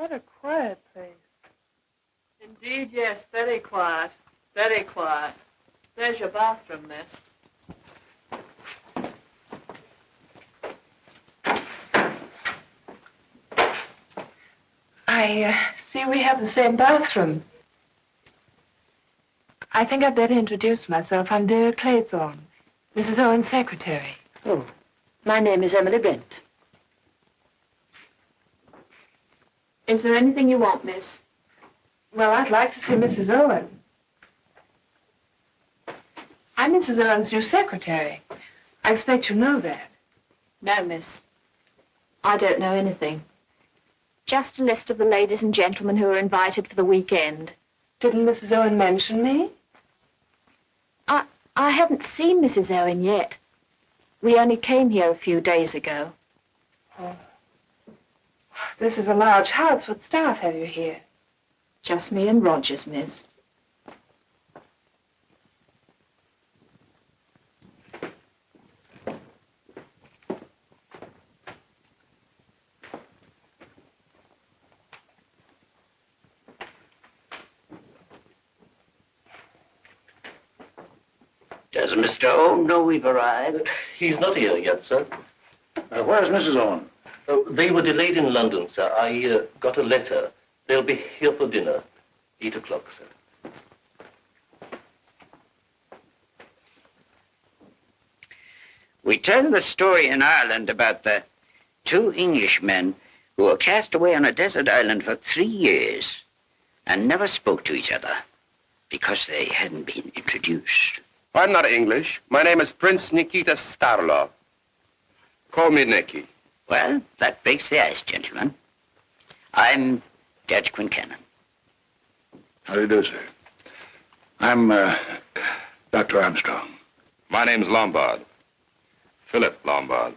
What a quiet place. Indeed, yes, very quiet. Very quiet. There's your bathroom, miss. I see we have the same bathroom. I think I'd better introduce myself. I'm Vera Claythorne, Mrs. Owen's secretary. Oh, my name is Emily Brent. Is there anything you want, miss? Well, I'd like to see Mrs. Owen. I'm Mrs. Owen's new secretary. I expect you know that. No, miss. I don't know anything. Just a list of the ladies and gentlemen who are invited for the weekend. Didn't Mrs. Owen mention me? I haven't seen Mrs. Owen yet. We only came here a few days ago. Oh. This is a large house. What staff have you here? Just me and Rogers, miss. Does Mr. Owen know we've arrived? He's not here yet, sir. Where's Mrs. Owen? They were delayed in London, sir. I got a letter. They'll be here for dinner. 8 o'clock, sir. We tell the story in Ireland about the two Englishmen who were cast away on a desert island for 3 years and never spoke to each other because they hadn't been introduced. I'm not English. My name is Prince Nikita Starlov. Call me Nicky. Well, that breaks the ice, gentlemen. I'm Judge Quincannon. How do you do, sir? I'm Dr. Armstrong. My name's Lombard. Philip Lombard.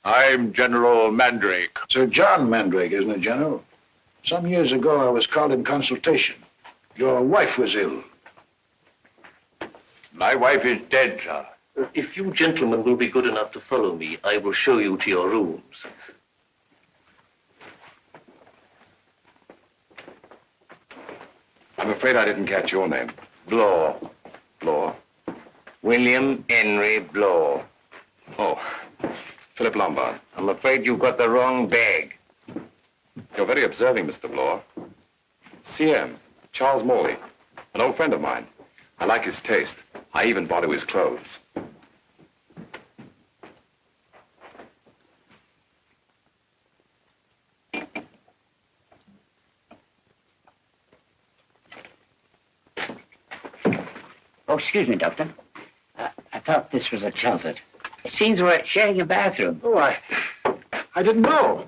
I'm General Mandrake. Sir John Mandrake, isn't it, General? Some years ago, I was called in consultation. Your wife was ill. My wife is dead, sir. If you gentlemen will be good enough to follow me, I will show you to your rooms. I'm afraid I didn't catch your name. Bloor. Bloor. William Henry Bloor. Oh, Philip Lombard. I'm afraid you got the wrong bag. You're very observing, Mr. Bloor. CM, Charles Morley, an old friend of mine. I like his taste. I even bought him his clothes. Oh, excuse me, Doctor. I thought this was a closet. It seems we're sharing a bathroom. Oh, I I didn't know.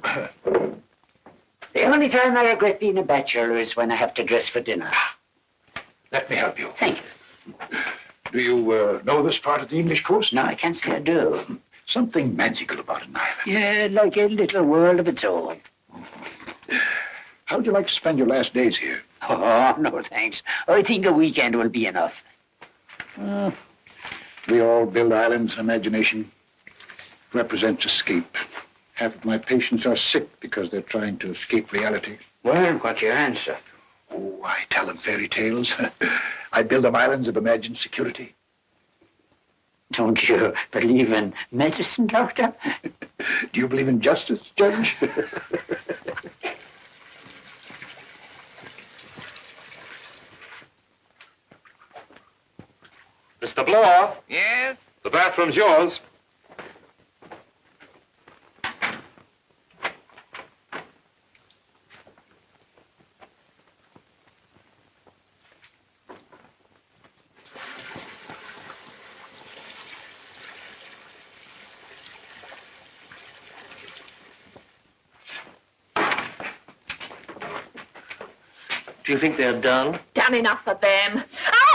The only time I regret being a bachelor is when I have to dress for dinner. Let me help you. Thank you. Do you know this part of the English coast? No, I can't say I do. Something magical about an island. Yeah, like a little world of its own. How'd you like to spend your last days here? Oh, no, thanks. I think a weekend will be enough. We all build islands in imagination. Represents escape. Half of my patients are sick because they're trying to escape reality. Well, what's your answer? Oh, I tell them fairy tales. I build them islands of imagined security. Don't you believe in medicine, Doctor? Do you believe in justice, Judge? Mr. Bloor, Yes? the bathroom's yours. Do you think they're done? Done enough for them.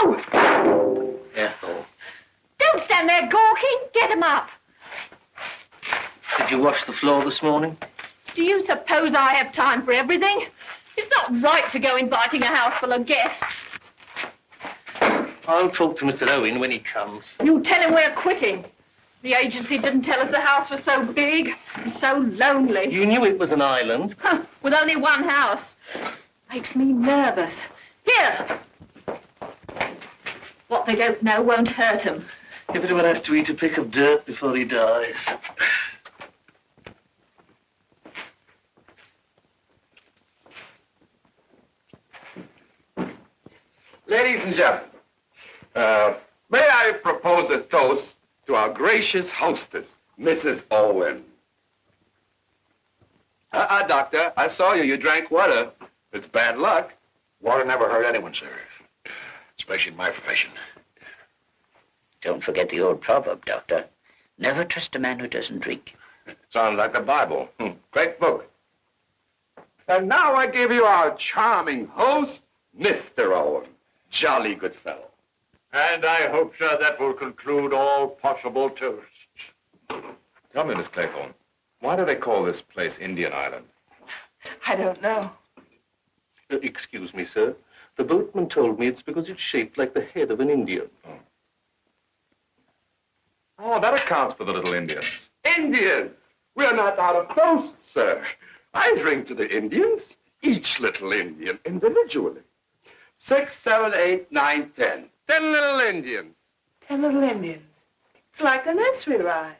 Oh! Ethel, Don't stand there gawking. Get 'em up. did you wash the floor this morning? Do you suppose I have time for everything? It's not right to go inviting a house full of guests. I'll talk to Mr. Owen when he comes. You tell him we're quitting. The agency didn't tell us the house was so big and so lonely. You knew it was an island. Huh, with only one house. Makes me nervous. Here. What they don't know won't hurt them. Everyone has to eat a pick of dirt before he dies. Ladies and gentlemen, may I propose a toast to our gracious hostess, Mrs. Owen. Doctor, I saw you. You drank water. It's bad luck. Water never hurt anyone, sir. Especially in my profession. Don't forget the old proverb, Doctor. Never trust a man who doesn't drink. Sounds like the Bible. Great book. And now I give you our charming host, Mr. Owen. Jolly good fellow. And I hope, sir, that will conclude all possible toasts. Tell me, Miss Claythorne, why do they call this place Indian Island? I don't know. Excuse me, sir. The boatman told me it's because it's shaped like the head of an Indian. Oh, that accounts for the little Indians. Indians! We're not out of toast, sir. I drink to the Indians, each little Indian individually. 6, 7, 8, 9, 10. 10 little Indians. 10 little Indians. It's like a nursery rhyme.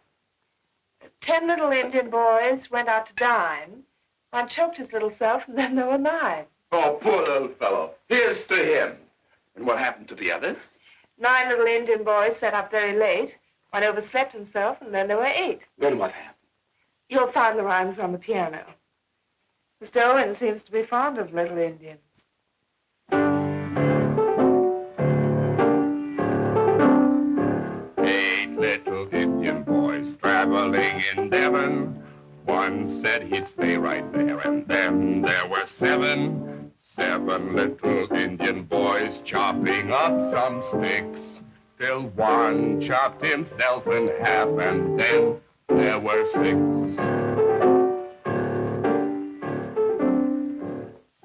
10 little Indian boys went out to dine. One choked his little self, and then there were 9. Oh, poor little fellow. Here's to him. And what happened to the others? 9 little Indian boys sat up very late. One overslept himself, and then there were 8. Then what happened? You'll find the rhymes on the piano. Mr. Owen seems to be fond of little Indians. 8 little Indian boys traveling in Devon. One said he'd stay right there, and then there were 7. 7 little Indian boys chopping up some sticks, till one chopped himself in half, and then there were 6.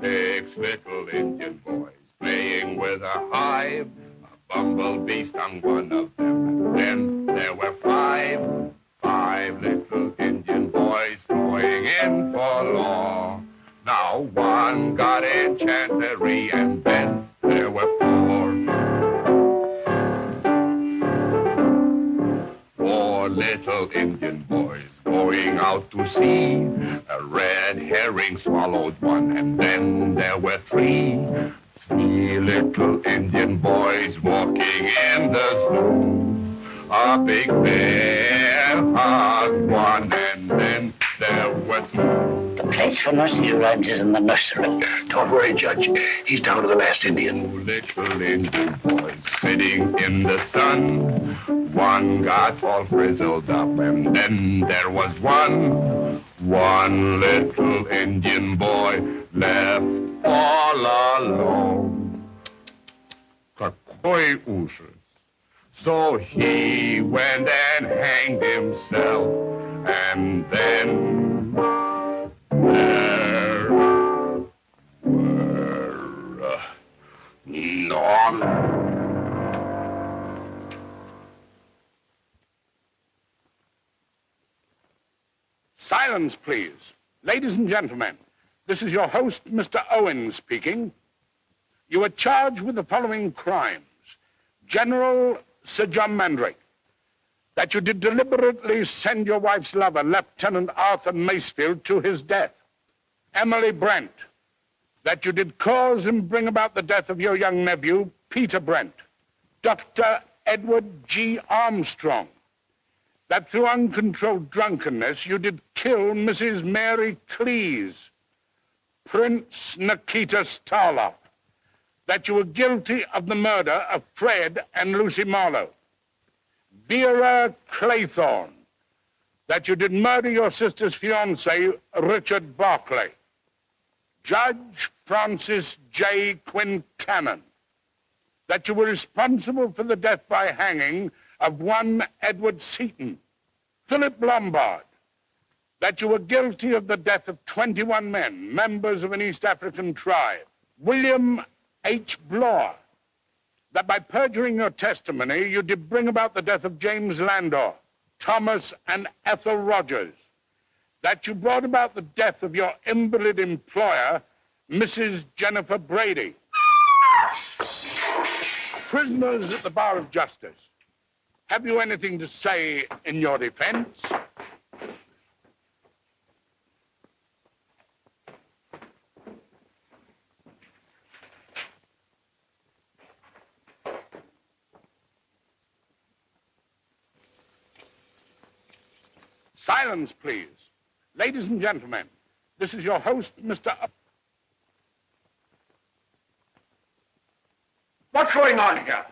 6 little Indian boys playing with a hive. A bumblebee stung one of them, and then there were 5. 5 little Indian boys going in for law. Now one got enchantery, and then there were 4. 4 little Indian boys going out to sea. A red herring swallowed one, and then there were 3. 3 little Indian boys walking in the zoo. A big bear hugged one, and then there were 2. The place for nursery rhymes is in the nursery. Don't worry, Judge. He's down to the last Indian. 2 little Indian boys sitting in the sun. One got all frizzled up, and then there was one one little Indian boy left all alone. Какой ужас. So he went and hanged himself, and then there were none. Silence, please. Ladies and gentlemen, this is your host, Mr. Owen, speaking. You are charged with the following crimes. General Sir John Mandrake, that you did deliberately send your wife's lover, Lieutenant Arthur Macefield, to his death. Emily Brent, that you did cause and bring about the death of your young nephew, Peter Brent. Dr. Edward G. Armstrong, that through uncontrolled drunkenness you did kill Mrs. Mary Cleese. Prince Nikita Starlop, that you were guilty of the murder of Fred and Lucy Marlowe. Vera Claythorne, that you did murder your sister's fiancé, Richard Barclay. Judge Francis J. Quincannon, that you were responsible for the death by hanging of one Edward Seaton. Philip Lombard, that you were guilty of the death of 21 men, members of an East African tribe. William H. Bloor, that by perjuring your testimony, you did bring about the death of James Landor, Thomas and Ethel Rogers, that you brought about the death of your invalid employer, Mrs. Jennifer Brady. Prisoners at the bar of justice, have you anything to say in your defense? Silence, please. Ladies and gentlemen, this is your host, Mr. What's going on here?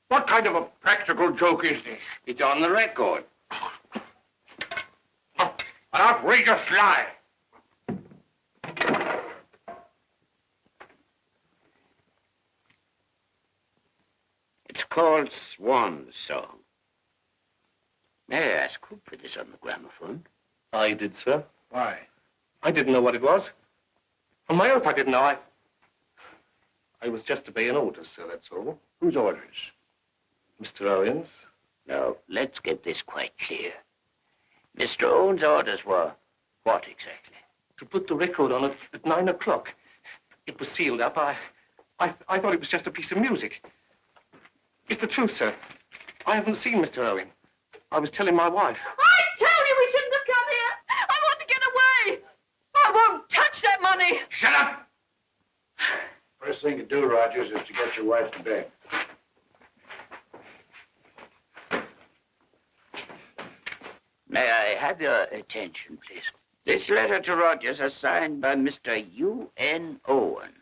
What kind of a practical joke is this? It's on the record. An outrageous lie. It's called Swan Song. May I ask who put this on the gramophone? I did, sir. Why? I didn't know what it was. On my oath, I didn't know. I was just obeying orders, sir, that's all. Whose orders? Mr. Owen's. Now, let's get this quite clear. Mr. Owen's orders were what exactly? To put the record on at 9 o'clock. It was sealed up. I thought it was just a piece of music. It's the truth, sir. I haven't seen Mr. Owen. I was telling my wife. I told you we shouldn't have come here. I want to get away. I won't touch that money. Shut up! First thing to do, Rogers, is to get your wife to bed. May I have your attention, please? This letter to Rogers is signed by Mr. U.N. Owen.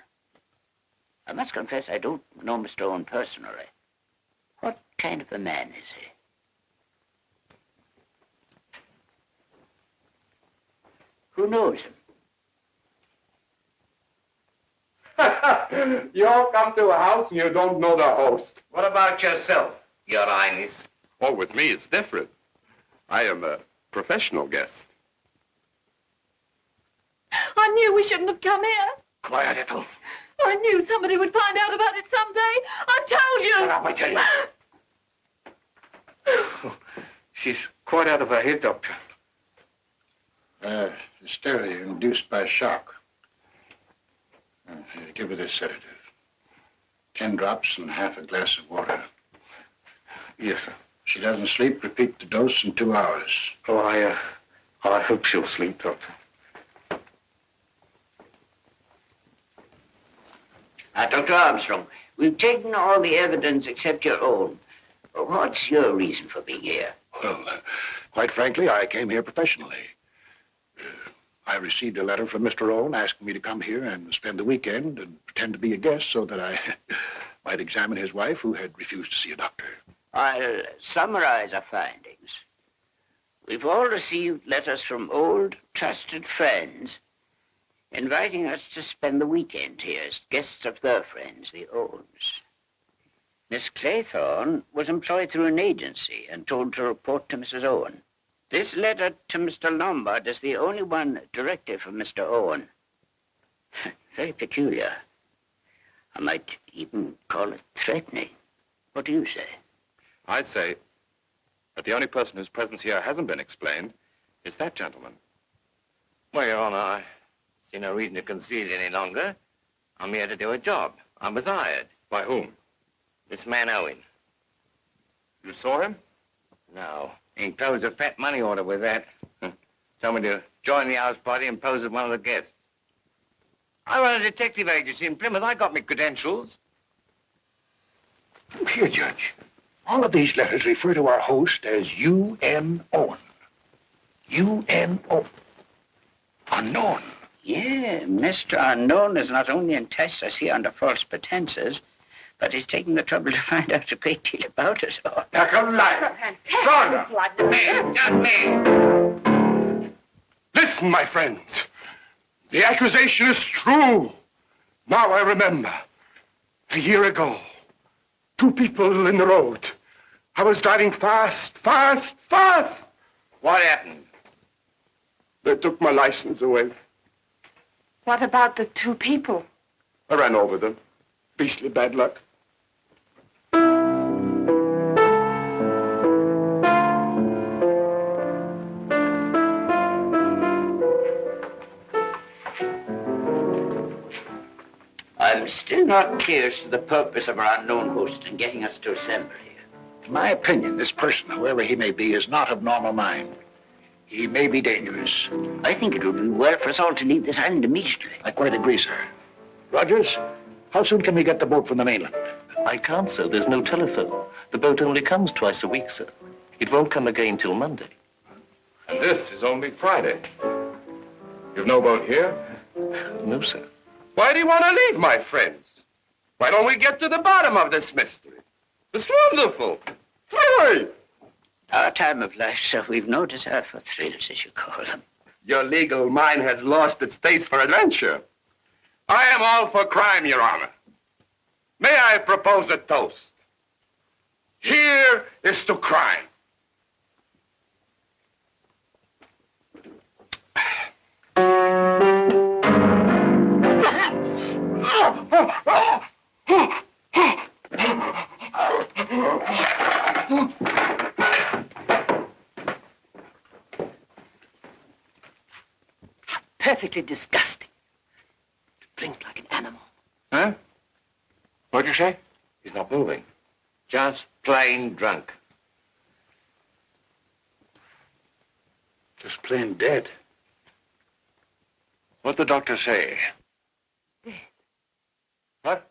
I must confess I don't know Mr. Owen personally. What kind of a man is he? Who knows him? You all come to a house and you don't know the host. What about yourself, Your Highness? Oh, with me it's different. I am a professional guest. I knew we shouldn't have come here. Quiet, Ethel. I knew somebody would find out about it someday. I told you. Shut up, I tell you. She's quite out of her head, Doctor. Hysteria induced by shock. Give her this sedative. 10 drops and half a glass of water. Yes, sir. If she doesn't sleep, repeat the dose in 2 hours. Oh, I hope she'll sleep, Doctor. Dr. Armstrong, we've taken all the evidence except your own. What's your reason for being here? Well, quite frankly, I came here professionally. I received a letter from Mr. Owen asking me to come here and spend the weekend and pretend to be a guest so that I might examine his wife, who had refused to see a doctor. I'll summarize our findings. We've all received letters from old, trusted friends inviting us to spend the weekend here as guests of their friends, the Owens. Miss Claythorne was employed through an agency and told to report to Mrs. Owen. This letter to Mr. Lombard is the only one directly from Mr. Owen. Very peculiar. I might even call it threatening. What do you say? I say that the only person whose presence here hasn't been explained is that gentleman. Well, Your Honor, I see no reason to conceal it any longer. I'm here to do a job. I was hired. By whom? This man Owen. You saw him? No. He enclosed a fat money order with that. Told me to join the house party and pose as one of the guests. I run a detective agency in Plymouth. I got me credentials. Look here, Judge. All of these letters refer to our host as U.N. Owen. U.N. Owen. Unknown. Yeah, Mr. Unknown has not only enticed us here under false pretenses, but he's taken the trouble to find out a great deal about us all. Now, come liar. Fantastic. Me. Listen, my friends. The accusation is true. Now I remember. A year ago, two people in the road. I was driving fast. What happened? They took my license away. What about the two people? I ran over them. Beastly bad luck. I'm still not clear as to the purpose of our unknown host in getting us to assemble here. In my opinion, this person, whoever he may be, is not of normal mind. He may be dangerous. I think it would be well for us all to leave this island immediately. I quite agree, sir. Rogers, how soon can we get the boat from the mainland? I can't, sir. There's no telephone. The boat only comes twice a week, sir. It won't come again till Monday. And this is only Friday. You've no boat here? No, sir. Why do you want to leave, my friends? Why don't we get to the bottom of this mystery? It's wonderful. Hurry! Our time of life, sir, we've no desire for thrills, as you call them. Your legal mind has lost its taste for adventure. I am all for crime, Your Honor. May I propose a toast? Here is to crime. Perfectly disgusting. To drink like an animal. Huh? What'd you say? He's not moving. Just plain drunk. Just plain dead. What'd the doctor say? Dead. What?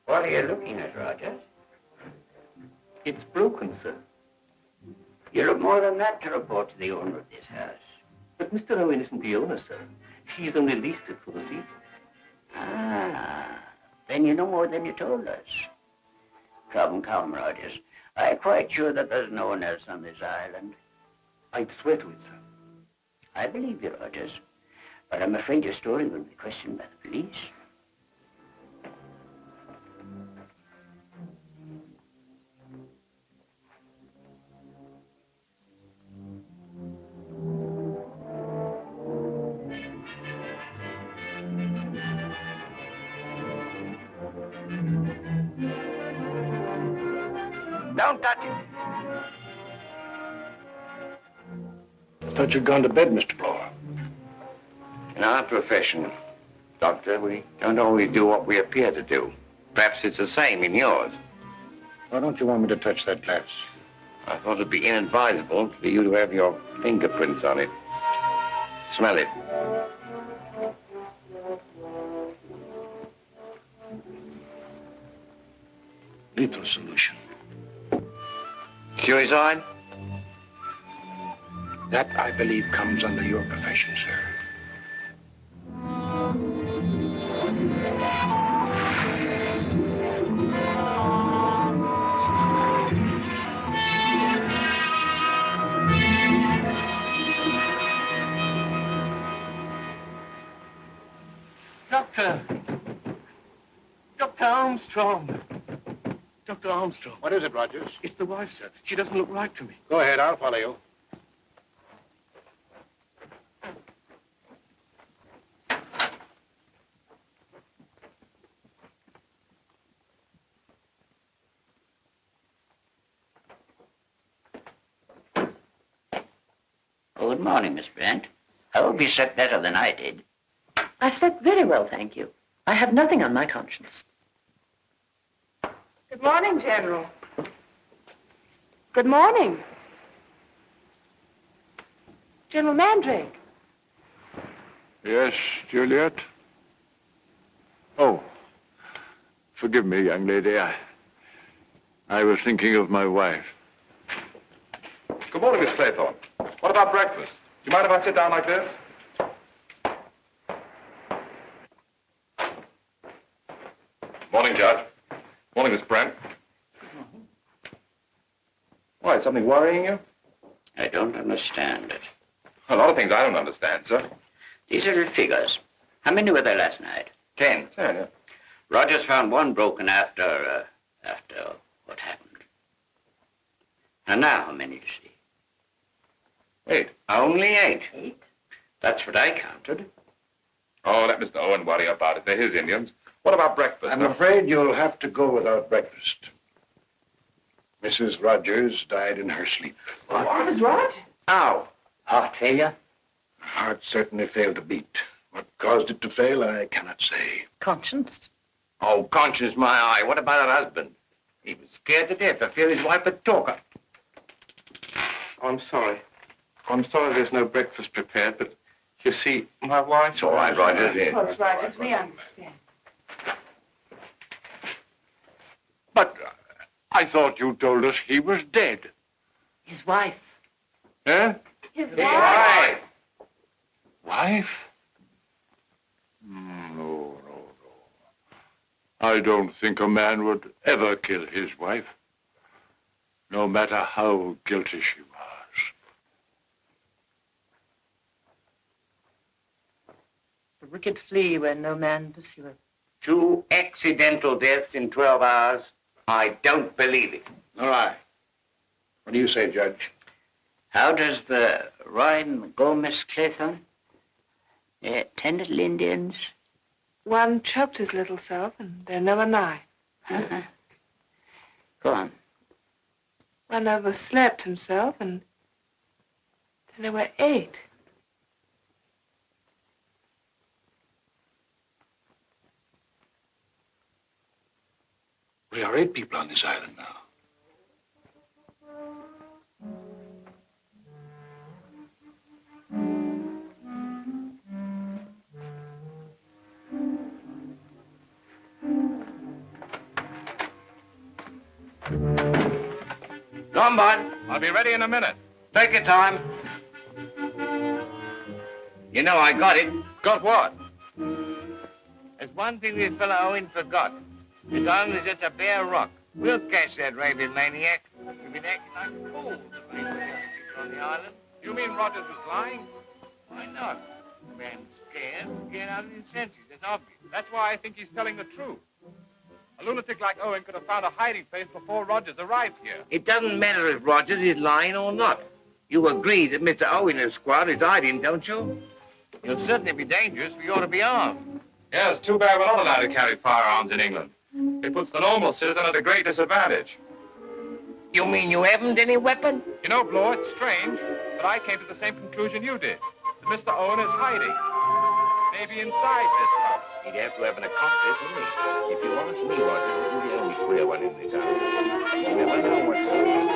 What are you looking at, Rogers? It's broken, sir. You look more than that to report to the owner of this house. But Mr. Owen isn't the owner, sir. He's only leased it for the season. Ah, then you know more than you told us. Come, Rogers. I'm quite sure that there's no one else on this island. I'd swear to it, sir. I believe you, Rogers. But I'm afraid your story will be questioned by the police. Don't touch it. I thought you'd gone to bed, Mr. Blower. In our profession, Doctor, we don't always do what we appear to do. Perhaps it's the same in yours. Why don't you want me to touch that glass? I thought it'd be inadvisable for you to have your fingerprints on it. Smell it. lethal solution. Suicide? That, I believe, comes under your profession, sir. Dr. Armstrong. Dr. Armstrong. What is it, Rogers? It's the wife, sir. She doesn't look right to me. Go ahead, I'll follow you. Good morning, Miss Brent. I hope you slept better than I did. I slept very well, thank you. I have nothing on my conscience. Good morning, General. Good morning. General Mandrake. Yes, Juliet? Oh, forgive me, young lady. I was thinking of my wife. Good morning, Miss Claythorne. What about breakfast? Do you mind if I sit down like this? Morning, Judge. Morning, Miss Brent. Why, is something worrying you? I don't understand it. A lot of things I don't understand, sir. These little figures. How many were there last night? 10. 10, yeah. Rogers found one broken after what happened. And now, how many do you see? 8. Only 8. 8? That's what I counted. Oh, let Mr. Owen worry about it. They're his Indians. What about breakfast? I'm afraid you'll have to go without breakfast. Mrs. Rogers died in her sleep. What was Rogers? Ow. Heart failure? Her heart certainly failed to beat. What caused it to fail, I cannot say. Conscience? Oh, conscience, my eye. What about her husband? He was scared to death. I fear his wife would talk her. Oh, I'm sorry. I'm sorry there's no breakfast prepared, but you see, my wife... It's all right, Rogers. Of course, Rogers, we understand. But I thought you told us he was dead. His wife. Eh? His wife. Wife. Wife? No. I don't think a man would ever kill his wife, no matter how guilty she was. The wicked flee where no man pursueth. 2 accidental deaths in 12 hours. I don't believe it. All right. What do you say, Judge? How does the rhyme go, Miss Claythorne? 10 little Indians. One choked his little self, and they're never nigh. Uh-huh. Go on. One overslept himself, and then there were 8. We are 8 people on this island now. Come, bud. I'll be ready in a minute. Take your time. You know, I got it. Got what? There's one thing this fellow Owen forgot. His island is just a bare rock. We'll catch that raving maniac. We've been acting like fools the way we on the island. You mean Rogers was lying? Why not? The man's scared out of his senses. It's obvious. That's why I think he's telling the truth. A lunatic like Owen could have found a hiding place before Rogers arrived here. It doesn't matter if Rogers is lying or not. You agree that Mr. Owen and his squad is hiding, don't you? He'll certainly be dangerous. We ought to be armed. Yeah, it's too bad we're not allowed to carry firearms in England. It puts the normal citizen at a great disadvantage. You mean you haven't any weapon? You know, Bloor, it's strange, but I came to the same conclusion you did. That Mr. Owen is hiding. Maybe inside this house. He'd have to have an accomplice, wouldn't he? If you ask me, Rogers isn't the only queer one in this house. You never know what's going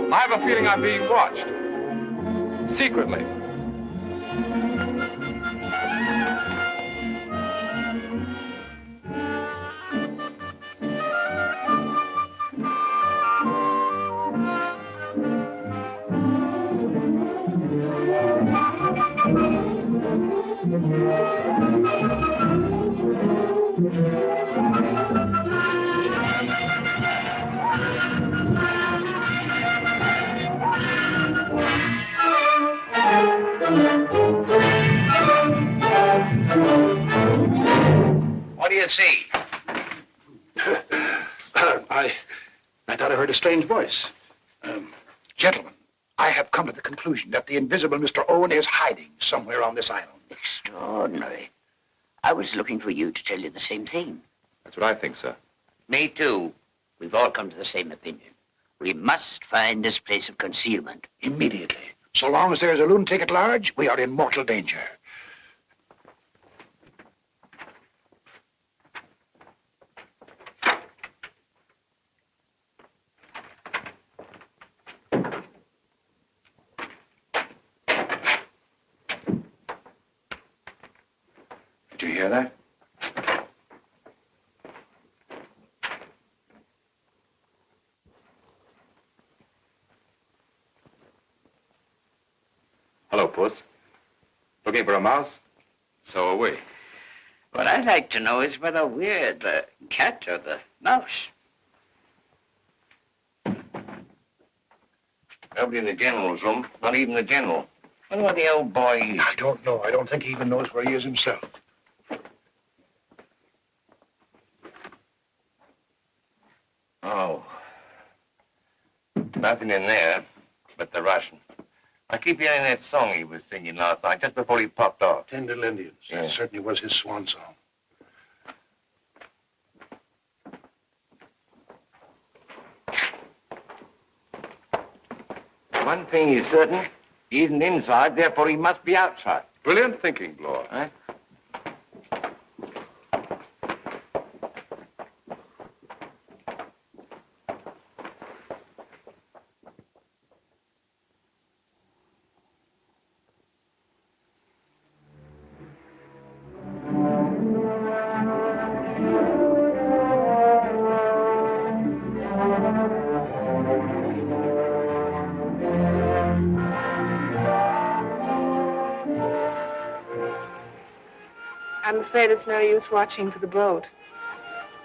on. I have a feeling I'm being watched. Secretly. you see? I thought I heard a strange voice. Gentlemen, I have come to the conclusion that the invisible Mr. Owen is hiding somewhere on this island. Extraordinary. I was looking for you to tell you the same thing. That's what I think, sir. Me too. We've all come to the same opinion. We must find this place of concealment. Immediately. So long as there is a lunatic at large, we are in mortal danger. Did you hear that? Hello, Puss. Looking for a mouse? So are we. What I'd like to know is whether we're the cat or the mouse. Nobody in the general's room, not even the general. I wonder what the old boy... I don't know. I don't think he even knows where he is himself. Oh. Nothing in there but the Russian. I keep hearing that song he was singing last night, just before he popped off. 10 Little Indians. Yeah. That certainly was his swan song. One thing is certain, he isn't inside, therefore he must be outside. Brilliant thinking, Bloor. Huh? I'm afraid it's no use watching for the boat.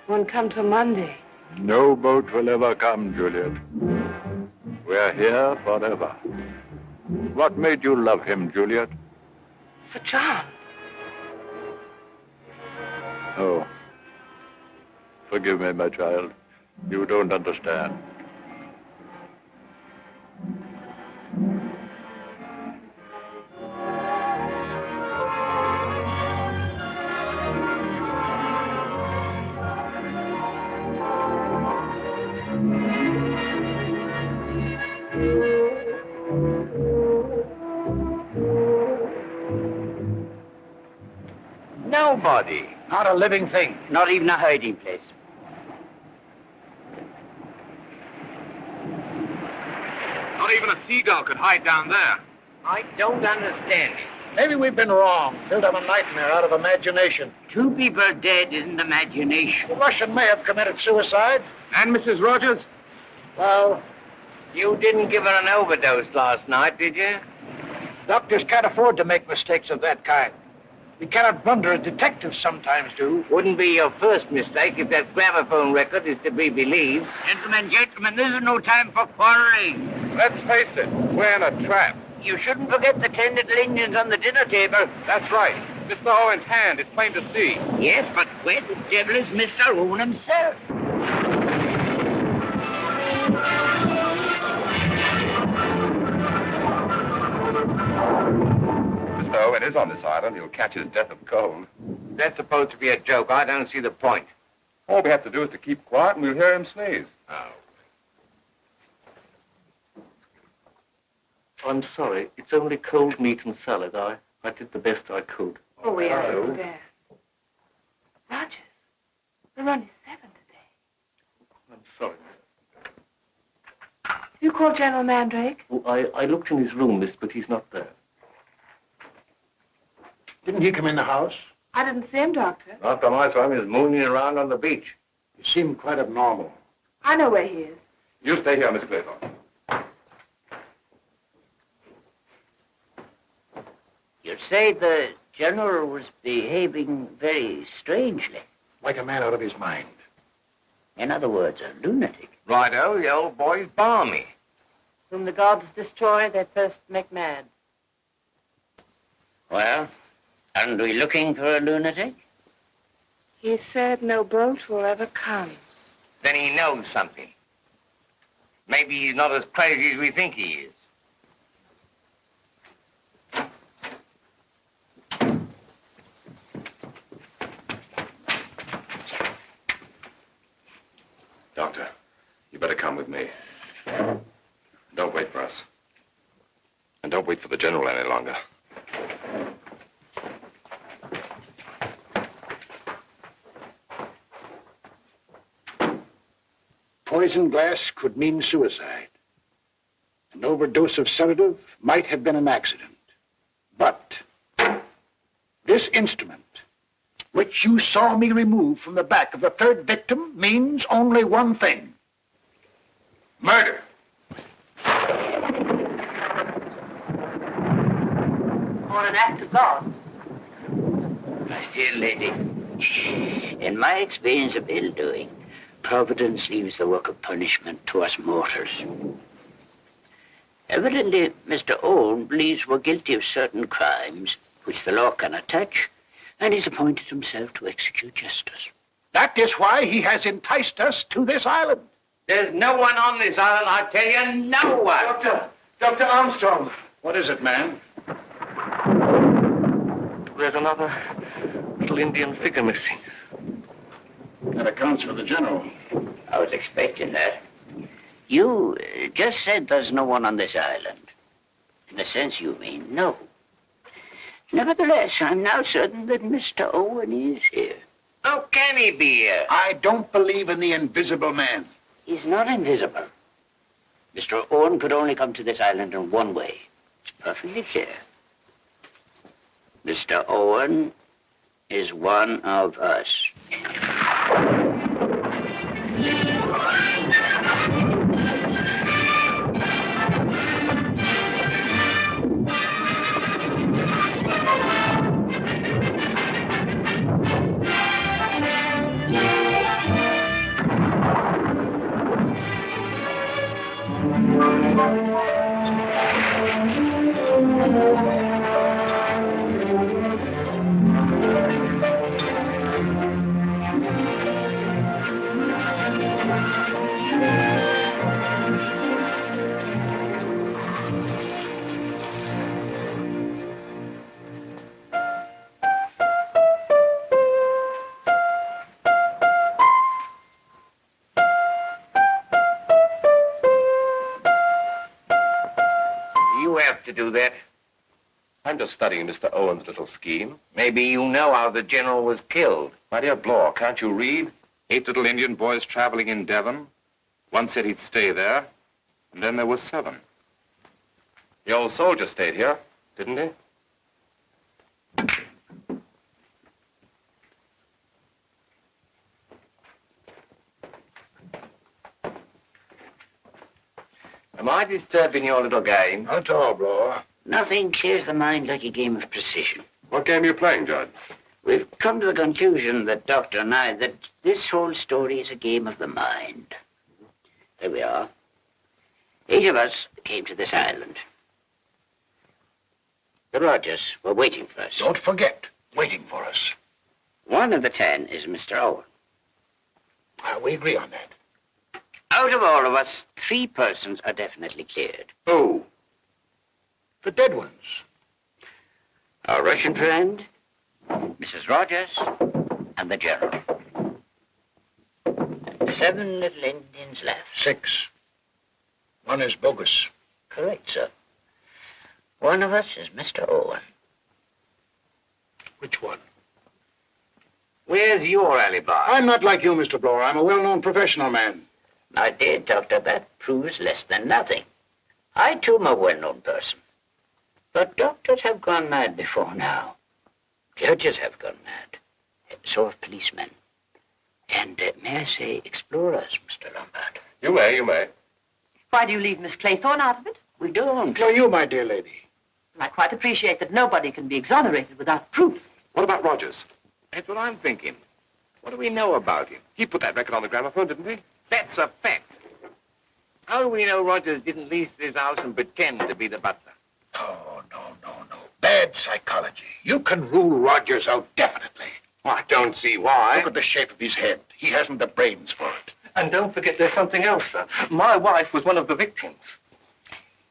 Won't come till Monday. No boat will ever come, Juliet. We're here forever. What made you love him, Juliet? Sir John. Oh. Forgive me, my child. You don't understand. Nobody. Not a living thing. Not even a hiding place. Not even a seagull could hide down there. I don't understand it. Maybe we've been wrong. Built up a nightmare out of imagination. 2 people dead isn't imagination. The Russian may have committed suicide. And Mrs. Rogers? Well, you didn't give her an overdose last night, did you? Doctors can't afford to make mistakes of that kind. We cannot blunder as detectives sometimes do. Wouldn't be your first mistake if that gramophone record is to be believed. Gentlemen, this is no time for quarreling. Let's face it, we're in a trap. You shouldn't forget the 10 little Indians on the dinner table. That's right. Mr. Owen's hand is plain to see. Yes, but where the devil is Mr. Owen himself? Mr. Owen is on this island. He'll catch his death of cold. That's supposed to be a joke. I don't see the point. All we have to do is to keep quiet and we'll hear him sneeze. Oh. I'm sorry. It's only cold meat and salad. I did the best I could. Oh, we understand. Rogers, we're only 7 today. I'm sorry. You called General Mandrake? Oh, I looked in his room, miss, but he's not there. Didn't he come in the house? I didn't see him, Doctor. Not from I saw him. He was mooning around on the beach. He seemed quite abnormal. I know where he is. You stay here, Miss Claythorne. You say the general was behaving very strangely. Like a man out of his mind. In other words, a lunatic. Righto, the old boy's balmy. Whom the gods destroy, they first make mad. Well, aren't we looking for a lunatic? He said no boat will ever come. Then he knows something. Maybe he's not as crazy as we think he is. Doctor, you better come with me. Don't wait for us. And don't wait for the general any longer. Poison glass could mean suicide. An overdose of sedative might have been an accident. But this instrument, which you saw me remove from the back of the third victim, means only one thing. Murder. Or an act of God. My dear lady, in my experience of ill-doing, Providence leaves the work of punishment to us mortals. Evidently, Mr. Owen believes we're guilty of certain crimes which the law cannot touch, and he's appointed himself to execute justice. That is why he has enticed us to this island. There's no one on this island, I tell you, no one. Dr. Armstrong. What is it, man? There's another little Indian figure missing. That accounts for the general. I was expecting that. You just said there's no one on this island. In the sense you mean, no. Nevertheless, I'm now certain that Mr. Owen is here. How can he be here? I don't believe in the invisible man. He's not invisible. Mr. Owen could only come to this island in one way. It's perfectly clear. Mr. Owen is one of us. To do that. I'm just studying Mr. Owen's little scheme. Maybe you know how the general was killed. My dear Blore, can't you read? 8 little Indian boys traveling in Devon. One said he'd stay there, and then there were 7. The old soldier stayed here, didn't he? Am I disturbing your little game? Not at all, Blower. Nothing clears the mind like a game of precision. What game are you playing, Judge? We've come to the conclusion, that Doctor and I, that this whole story is a game of the mind. There we are. 8 of us came to this island. The Rogers were waiting for us. Don't forget, waiting for us. 1 of the 10 is Mr. Owen. We agree on that. Out of all of us, 3 persons are definitely cleared. Who? The dead ones. Our Russian friend, Mrs. Rogers, and the General. 7 little Indians left. 6. 1 is bogus. Correct, sir. 1 of us is Mr. Owen. Which one? Where's your alibi? I'm not like you, Mr. Blower. I'm a well-known professional man. My dear doctor, that proves less than nothing. I, too, am a well-known person. But doctors have gone mad before now. Judges have gone mad. So have policemen. And, may I say, explorers, Mr. Lombard. You may. Why do you leave Miss Claythorne out of it? We don't. No, you, my dear lady. I quite appreciate that nobody can be exonerated without proof. What about Rogers? That's what I'm thinking. What do we know about him? He put that record on the gramophone, didn't he? That's a fact. How do we know Rogers didn't lease this house and pretend to be the butler? Oh, no. Bad psychology. You can rule Rogers out definitely. I don't see why. Look at the shape of his head. He hasn't the brains for it. And don't forget there's something else, sir. My wife was one of the victims.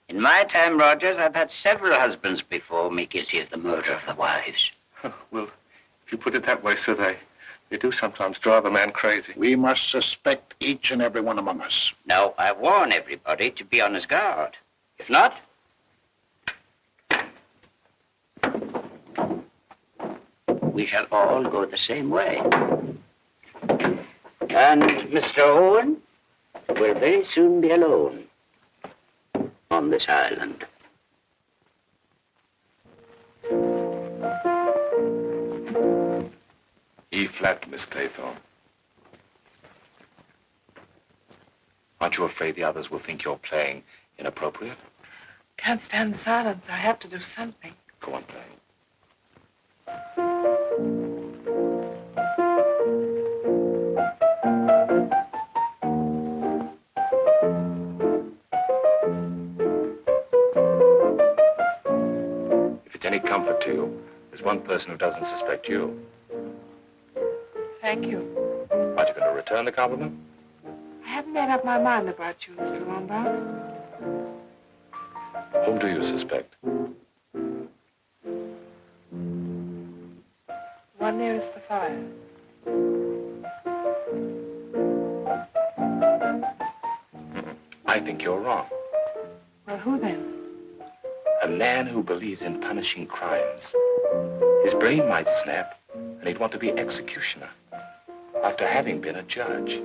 In my time, Rogers, I've had several husbands before me guilty of the murder of the wives. Well, if you put it that way, sir, they do sometimes drive a man crazy. We must suspect each and every one among us. Now, I warn everybody to be on his guard. If not, we shall all go the same way. And Mr. Owen will very soon be alone on this island. E flat, Miss Claythorne. Aren't you afraid the others will think you're playing inappropriate? Can't stand silence. I have to do something. Go on playing. If it's any comfort to you, there's one person who doesn't suspect you. Thank you. Aren't you going to return the compliment? I haven't made up my mind about you, Mr. Lombard. Whom do you suspect? One nearest the fire. I think you're wrong. Well, who then? A man who believes in punishing crimes. His brain might snap, and he'd want to be executioner after having been a judge.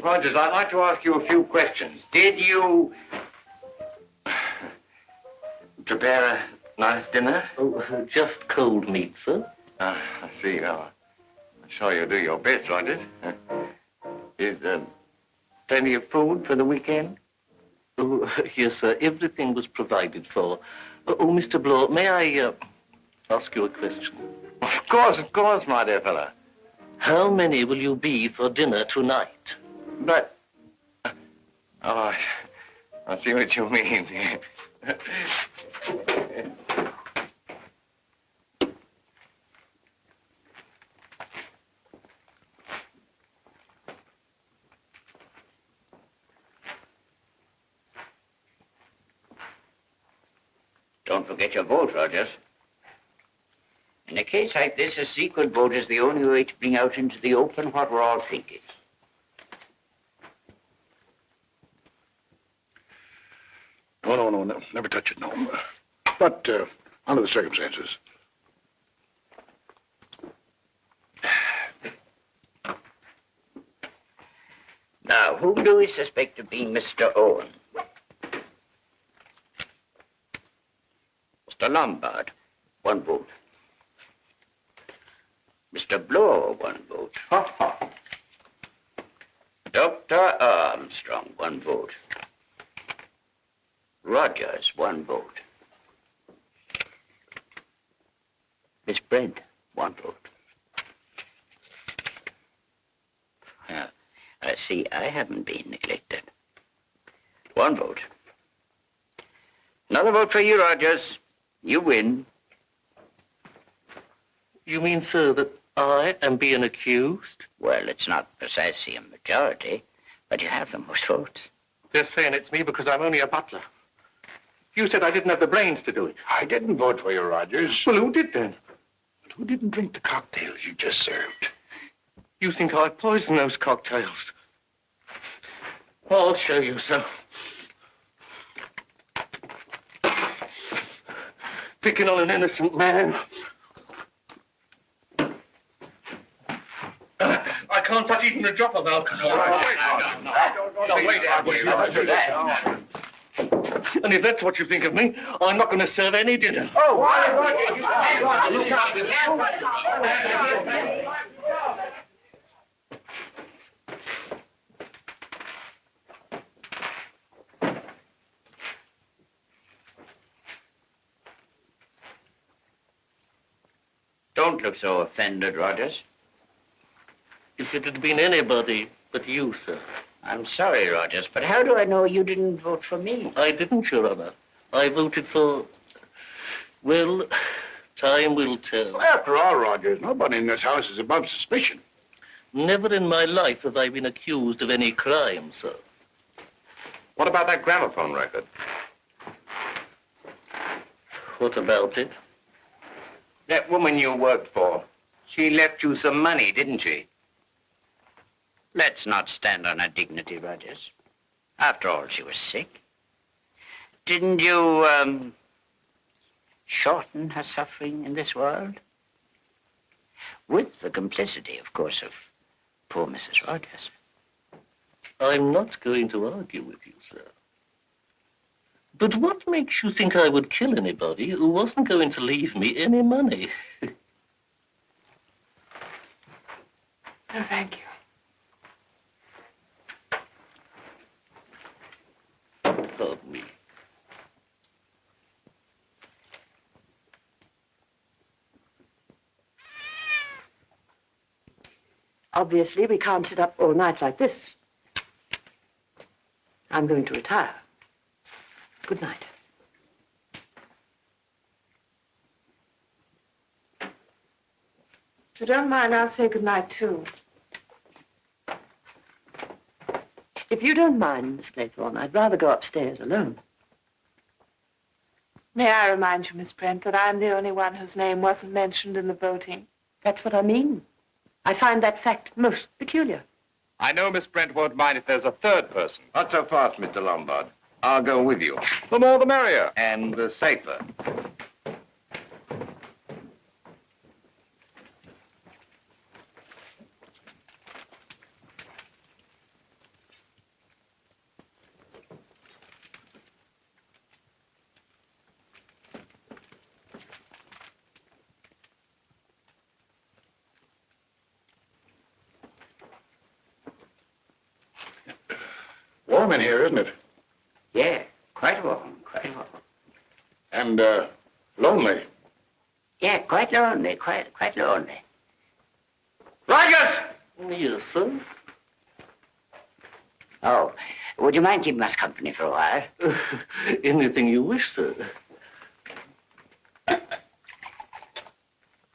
Rogers, I'd like to ask you a few questions. Did you prepare a nice dinner? Oh, just cold meat, sir. I see. Now, I'm sure you'll do your best, Rogers. Is there plenty of food for the weekend? Oh, yes, sir. Everything was provided for. Oh, Mr. Blow, may I ask you a question? Of course, my dear fellow. How many will you be for dinner tonight? But, I see what you mean. Don't forget your vote, Rogers. In a case like this, a secret vote is the only way to bring out into the open what we're all thinking. No, never touch it, no. But, under the circumstances. Now, whom do we suspect of being Mr. Owen? Mr. Lombard, 1 vote. Mr. Blow, 1 vote. Dr. Armstrong, 1 vote. Rogers, 1 vote. Miss Brent, 1 vote. I see I haven't been neglected. 1 vote. Another vote for you, Rogers. You win. You mean, sir, that I am being accused? Well, it's not precisely a majority, but you have the most votes. They're saying it's me because I'm only a butler. You said I didn't have the brains to do it. I didn't vote for you, Rogers. Well, who did then? But who didn't drink the cocktails you just served? You think I poisoned those cocktails? I'll show you, sir. picking on an innocent man. I can't touch even a drop of alcohol. And if that's what you think of me, I'm not going to serve any dinner. Oh, don't look so offended, Rogers. If it had been anybody but you, sir. I'm sorry, Rogers, but how do I know you didn't vote for me? I didn't, Your Honor. I voted for... Well, time will tell. After all, Rogers, nobody in this house is above suspicion. Never in my life have I been accused of any crime, sir. What about that gramophone record? What about it? That woman you worked for, she left you some money, didn't she? Let's not stand on her dignity, Rogers. After all, she was sick. Didn't you, shorten her suffering in this world? With the complicity, of course, of poor Mrs. Rogers. I'm not going to argue with you, sir. But what makes you think I would kill anybody who wasn't going to leave me any money? No, thank you. Pardon me. Obviously, we can't sit up all night like this. I'm going to retire. Good night. If you don't mind, I'll say good night, too. If you don't mind, Miss Claythorne, I'd rather go upstairs alone. May I remind you, Miss Brent, that I'm the only one whose name wasn't mentioned in the voting? That's what I mean. I find that fact most peculiar. I know Miss Brent won't mind if there's a third person. Not so fast, Mr. Lombard. I'll go with you. The more the merrier. And the safer. Warm in here, isn't it? Yeah, quite warm, quite warm. And, lonely. Yeah, quite lonely, quite lonely. Rogers! Yes, sir. Oh, would you mind keeping us company for a while? Anything you wish, sir.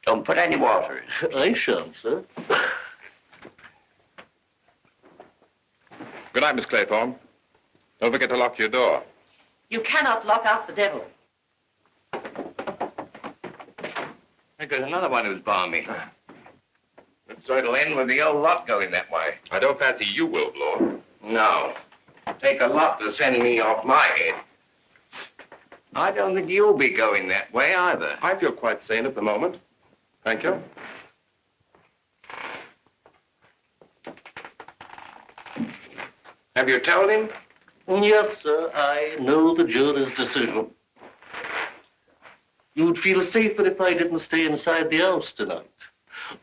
Don't put any water in. I shan't, sir. Good night, Miss Claythorne. Don't forget to lock your door. You cannot lock out the devil. There's another one who's balmy. So it'll end with the old lot going that way. I don't fancy you will, Lord. No. Take a lot to send me off my head. I don't think you'll be going that way either. I feel quite sane at the moment. Thank you. Have you told him? Yes, sir. I know the jury's decision. You'd feel safer if I didn't stay inside the house tonight.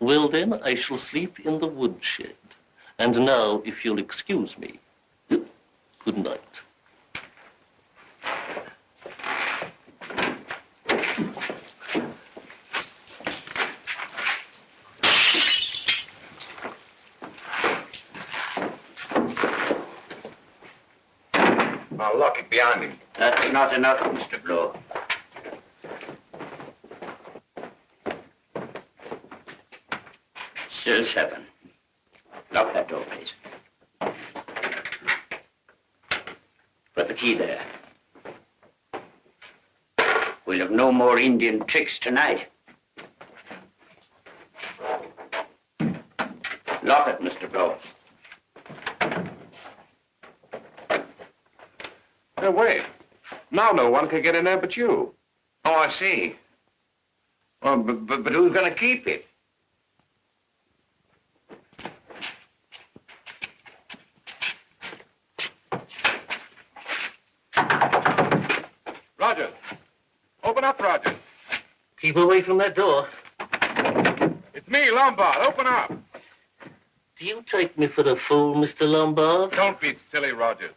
Well, then, I shall sleep in the woodshed. And now, if you'll excuse me, good night. I'll lock it behind him. That's not enough, Mr. Blow. Still 7. Lock that door, please. Put the key there. We'll have no more Indian tricks tonight. Lock it, Mr. Blow. No, wait. Now no one can get in there but you. Oh, I see. Well, but who's going to keep it? Rogers. Open up, Rogers. Keep away from that door. It's me, Lombard. Open up. Do you take me for a fool, Mr. Lombard? Don't be silly, Rogers.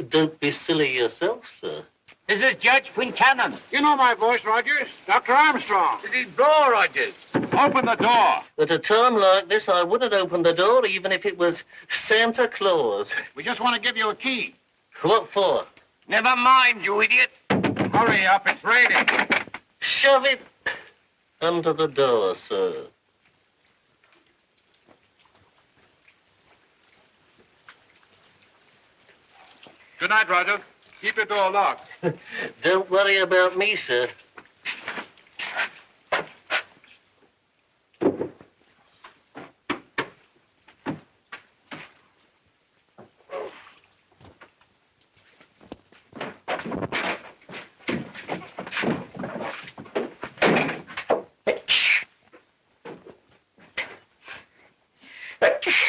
Don't be silly yourself, sir. This is Judge Quincannon. You know my voice, Rogers. Dr. Armstrong. This is Blow, Rogers. Open the door. At a time like this, I wouldn't open the door even if it was Santa Claus. We just want to give you a key. What for? Never mind, you idiot. Hurry up, it's raining. Shove it under the door, sir. Good night, Rogers. Keep your door locked. Don't worry about me, sir.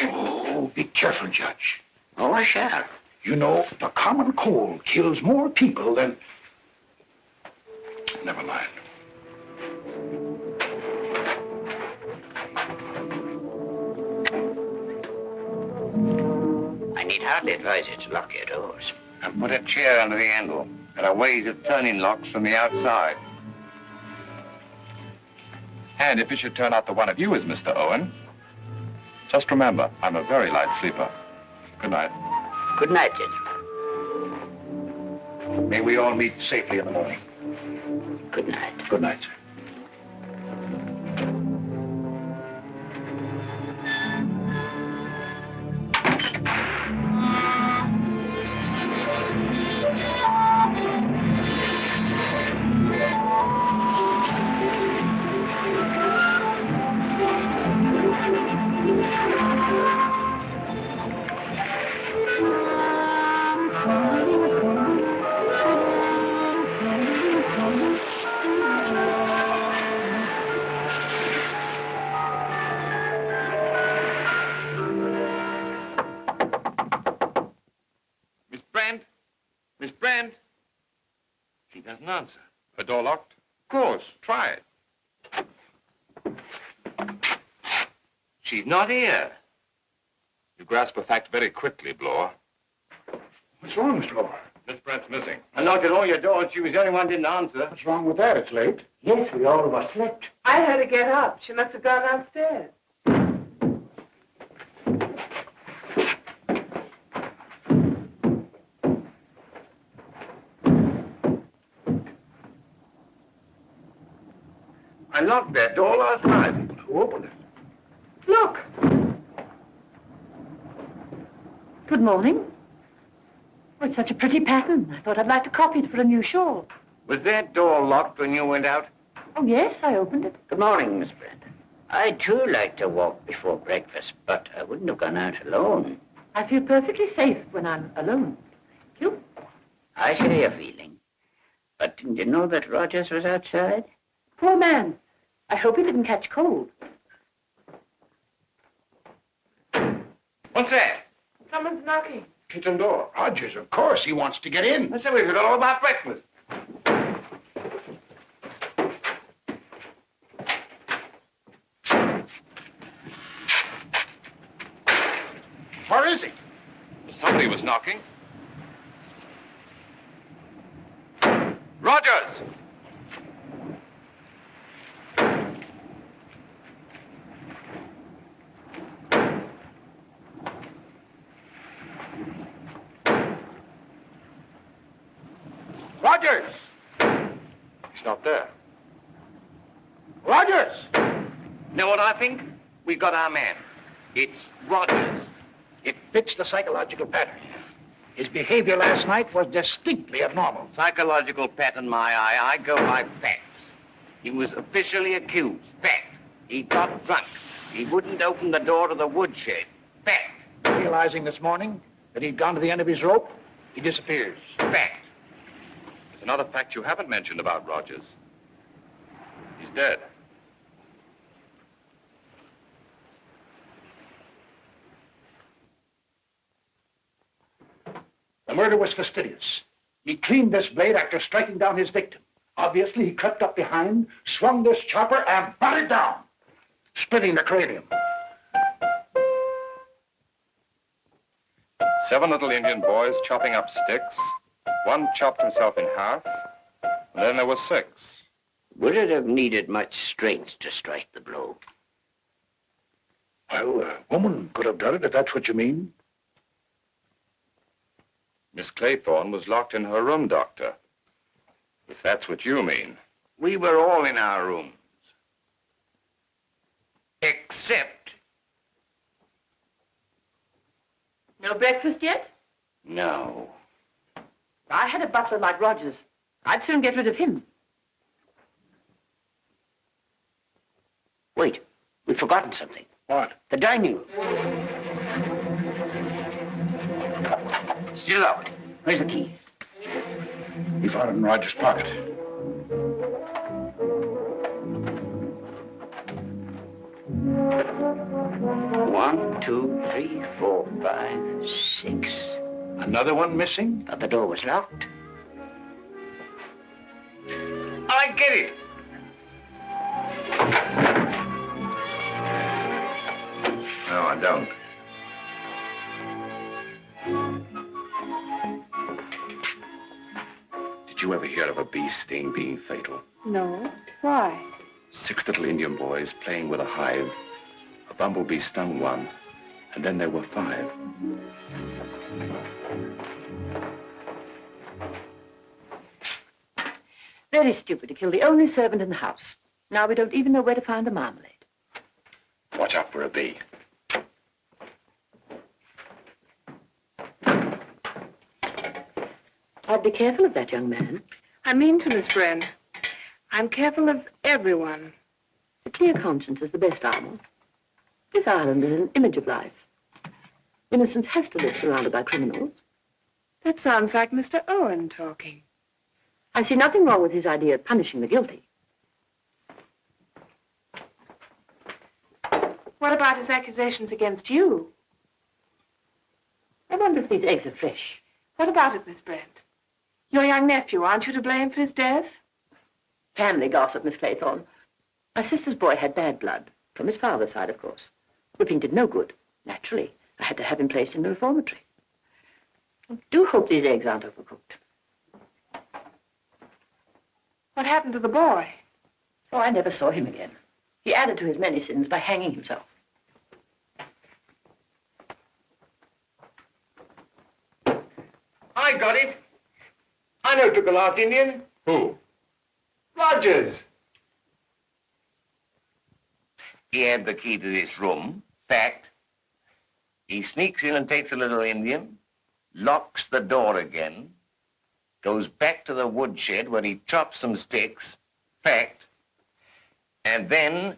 Oh, be careful, Judge. Oh, I shall. You know, the common cold kills more people than... Never mind. I need hardly advise you to lock your doors. And put a chair under the handle. There are ways of turning locks from the outside. And if it should turn out the one of you is Mr. Owen, just remember, I'm a very light sleeper. Good night. Good night, gentlemen. May we all meet safely in the morning. Good night. Good night, sir. Miss Brent? She doesn't answer. The door locked? Of course, try it. She's not here. You grasp a fact very quickly, Blower. What's wrong, Mr. Lower? Miss Brent's missing. I knocked at all your doors. She was the only one who didn't answer. What's wrong with that? It's late. Yes, we all overslept. I heard her get up. She must have gone downstairs. I locked that door last night. Who opened it? Look. Good morning. Oh, it's such a pretty pattern. I thought I'd like to copy it for a new shawl. Was that door locked when you went out? Oh, yes, I opened it. Good morning, Miss Brent. I, too, like to walk before breakfast, but I wouldn't have gone out alone. I feel perfectly safe when I'm alone. Thank you. I share your feeling. But didn't you know that Rogers was outside? Poor man. I hope he didn't catch cold. What's that? Someone's knocking. Kitchen door. Rogers, of course. He wants to get in. I said we forgot all about breakfast. Where is he? Somebody was knocking. Rogers! Rogers! He's not there. Rogers! Know what I think? We got our man. It's Rogers. It fits the psychological pattern. His behavior last night was distinctly abnormal. Psychological pattern, my eye. I go by facts. He was officially accused. Fact. He got drunk. He wouldn't open the door to the woodshed. Fact. Realizing this morning that he'd gone to the end of his rope, he disappears. Fact. There's another fact you haven't mentioned about Rogers. She's dead. The murder was fastidious. He cleaned this blade after striking down his victim. Obviously, he crept up behind, swung this chopper, and brought it down, splitting the cranium. 7 little Indian boys chopping up sticks. One chopped himself in half, and then there were 6. Would it have needed much strength to strike the blow? Well, a woman could have done it, if that's what you mean. Miss Claythorne was locked in her room, Doctor. If that's what you mean. We were all in our rooms. Except... No breakfast yet? No. If I had a butler like Rogers, I'd soon get rid of him. Wait, we've forgotten something. What? The dining room. Still locked. Where's the key? We found it in Roger's pocket. One, 2, 3, 4, 5, 6. Another one missing? But the door was locked. I get it. No, I don't. Did you ever hear of a bee sting being fatal? No. Why? 6 little Indian boys playing with a hive. A bumblebee stung one, and then there were 5. Very stupid to kill the only servant in the house. Now we don't even know where to find the marmalade. Watch out for a bee. I'd be careful of that young man. I mean to, Miss Brent. I'm careful of everyone. A clear conscience is the best armor. This island is an image of life. Innocence has to live surrounded by criminals. That sounds like Mr. Owen talking. I see nothing wrong with his idea of punishing the guilty. What about his accusations against you? I wonder if these eggs are fresh. What about it, Miss Brent? Your young nephew, aren't you to blame for his death? Family gossip, Miss Claythorne. My sister's boy had bad blood, from his father's side, of course. Whipping did no good. Naturally, I had to have him placed in the reformatory. I do hope these eggs aren't overcooked. What happened to the boy? Oh, I never saw him again. He added to his many sins by hanging himself. I got it. I know who took the last Indian. Who? Rogers. He had the key to this room. Fact. He sneaks in and takes the little Indian, locks the door again, goes back to the woodshed where he chops some sticks. Fact. And then...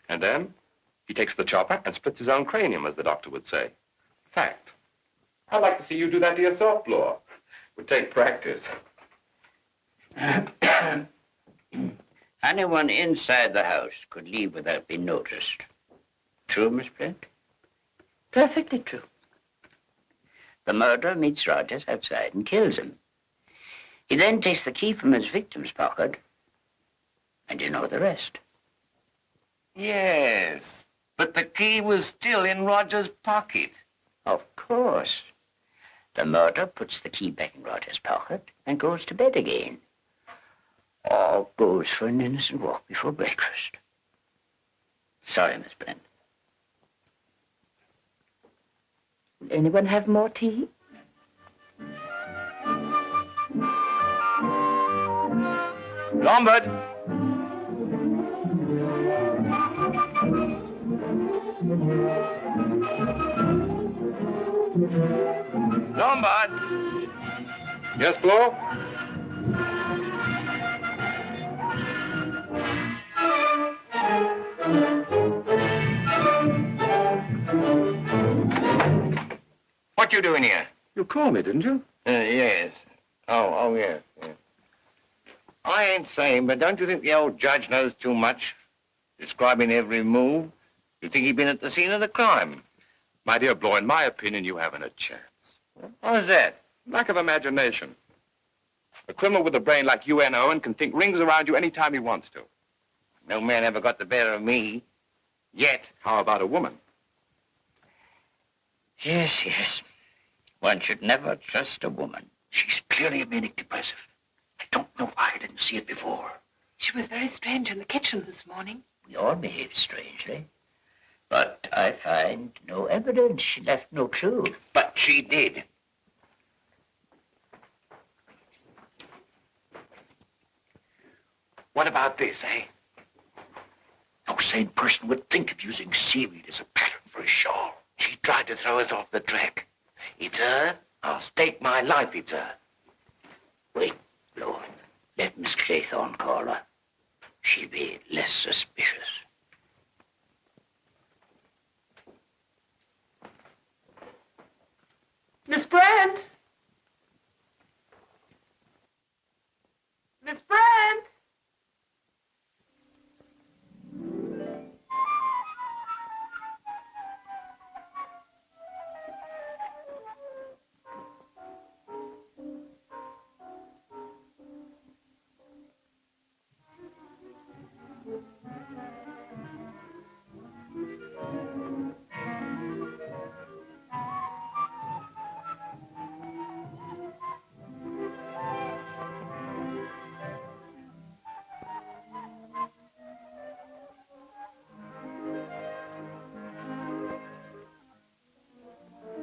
And then he takes the chopper and splits his own cranium, as the doctor would say. Fact. I'd like to see you do that to yourself, Law. Would take practice. Anyone inside the house could leave without being noticed. True, Miss Brent? Perfectly true. The murderer meets Rogers outside and kills him. He then takes the key from his victim's pocket, and you know the rest. Yes, but the key was still in Roger's pocket. Of course. The murderer puts the key back in Rogers' pocket and goes to bed again. All goes for an innocent walk before breakfast. Sorry, Miss Brent. Will anyone have more tea? Lombard! Lombard! Yes, Flo? What you doing here? You called me, didn't you? Yes. Oh, yes. I ain't saying, but don't you think the old judge knows too much? Describing every move. You think he'd been at the scene of the crime. My dear Bloor, in my opinion, you haven't a chance. How's that? Lack of imagination. A criminal with a brain like you and Owen can think rings around you any time he wants to. No man ever got the better of me. Yet. How about a woman? Yes, yes. One should never trust a woman. She's clearly a manic depressive. I don't know why I didn't see it before. She was very strange in the kitchen this morning. We all behave strangely. But I find no evidence. She left no clue. But she did. What about this, eh? No sane person would think of using seaweed as a pattern for a shawl. She tried to throw us off the track. It's her. I'll stake my life it's her. Wait, Lord. Let Miss Claythorne call her. She'll be less suspicious. Miss Brent? Miss Brent?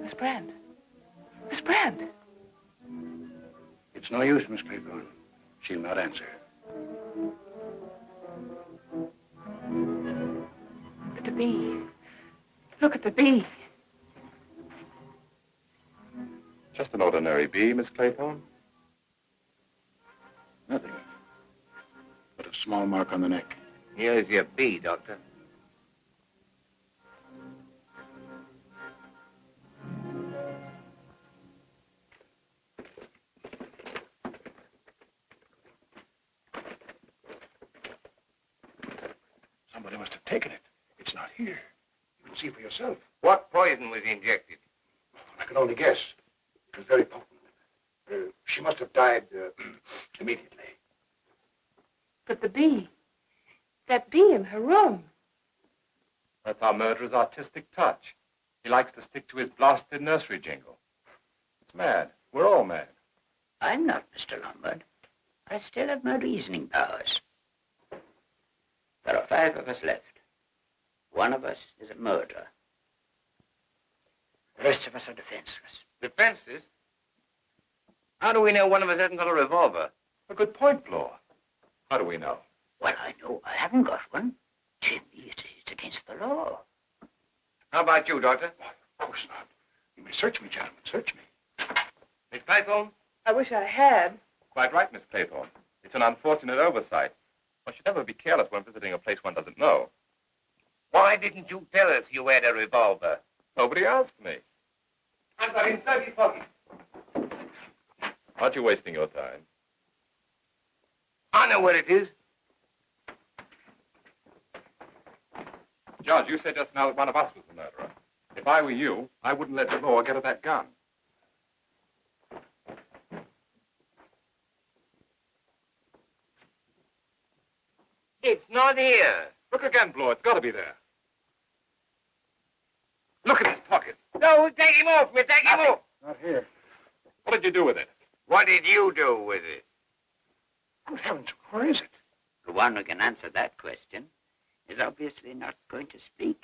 Miss Brent? Miss Brent? It's no use, Miss Claythorne. She'll not answer. But the bee. Look at the bee. Just an ordinary bee, Miss Claythorne. Nothing. But a small mark on the neck. Here's your bee, Doctor. Somebody must have taken it. It's not here. You can see for yourself. What poison was injected? I can only guess. It was very potent. She must have died immediately. But the bee. That bee in her room. That's our murderer's artistic touch. He likes to stick to his blasted nursery jingle. It's mad. We're all mad. I'm not, Mr. Lombard. I still have my reasoning powers. There are 5 of us left. One of us is a murderer. The rest of us are defenseless. Defenses? How do we know one of us hasn't got a revolver? A good point, Bloor. How do we know? Well, I know I haven't got one. To me, it's against the law. How about you, Doctor? Of course not. You may search me, gentlemen. Search me. Miss Claythorne? I wish I had. Quite right, Miss Claythorne. It's an unfortunate oversight. One should never be careless when visiting a place one doesn't know. Why didn't you tell us you had a revolver? Nobody asked me. I've got in 30 pockets. Aren't you wasting your time? I know what it is. Judge, you said just now that one of us was the murderer. If I were you, I wouldn't let the law get at that gun. It's not here. Look again, Bloor. It's got to be there. Look at his pocket. No, we'll take him off. We'll take him off. Not here. What did you do with it? What did you do with it? Good heavens, where is it? The one who can answer that question is obviously not going to speak.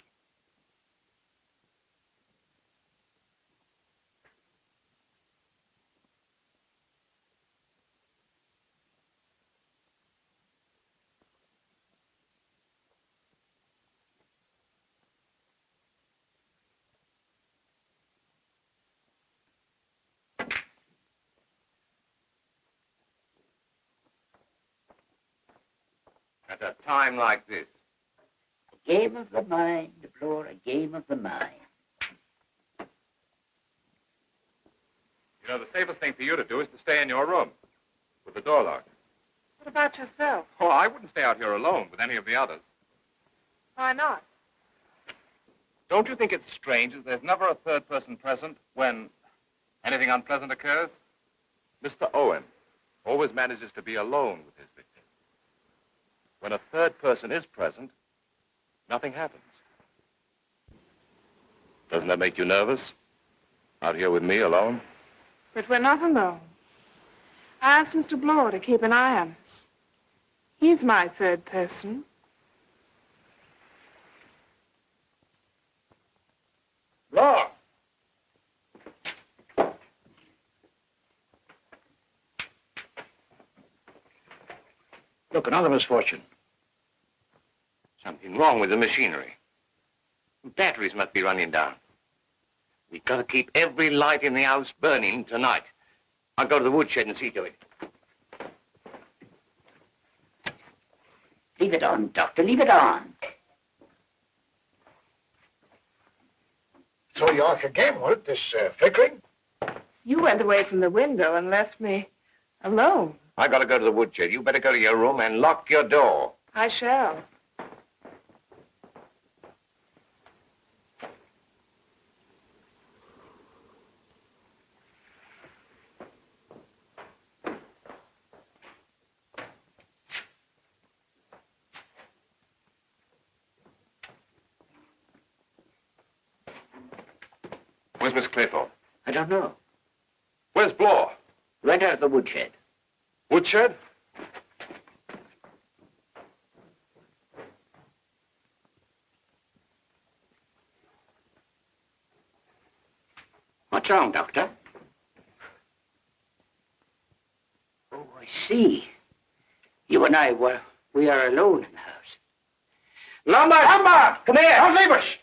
At a time like this. A game of the mind, Bloor, a game of the mind. You know, the safest thing for you to do is to stay in your room with the door locked. What about yourself? Oh, I wouldn't stay out here alone with any of the others. Why not? Don't you think it's strange that there's never a third person present when anything unpleasant occurs? Mr. Owen always manages to be alone with his victim. When a third person is present, nothing happens. Doesn't that make you nervous? Out here with me alone? But we're not alone. I asked Mr. Bloor to keep an eye on us. He's my third person. Bloor! Look, another misfortune. Something wrong with the machinery. Batteries must be running down. We've got to keep every light in the house burning tonight. I'll go to the woodshed and see to it. Leave it on, Doctor, leave it on. So you off your game, was it, this flickering? You went away from the window and left me alone. I got to go to the woodshed. You better go to your room and lock your door. I shall. Where's Miss Claythorne? I don't know. Where's Bloor? Went out of the woodshed. Woodshed? What's wrong, Doctor? Oh, I see. You and we are alone in the house. Lombard! Lombard! Come here! Don't leave us!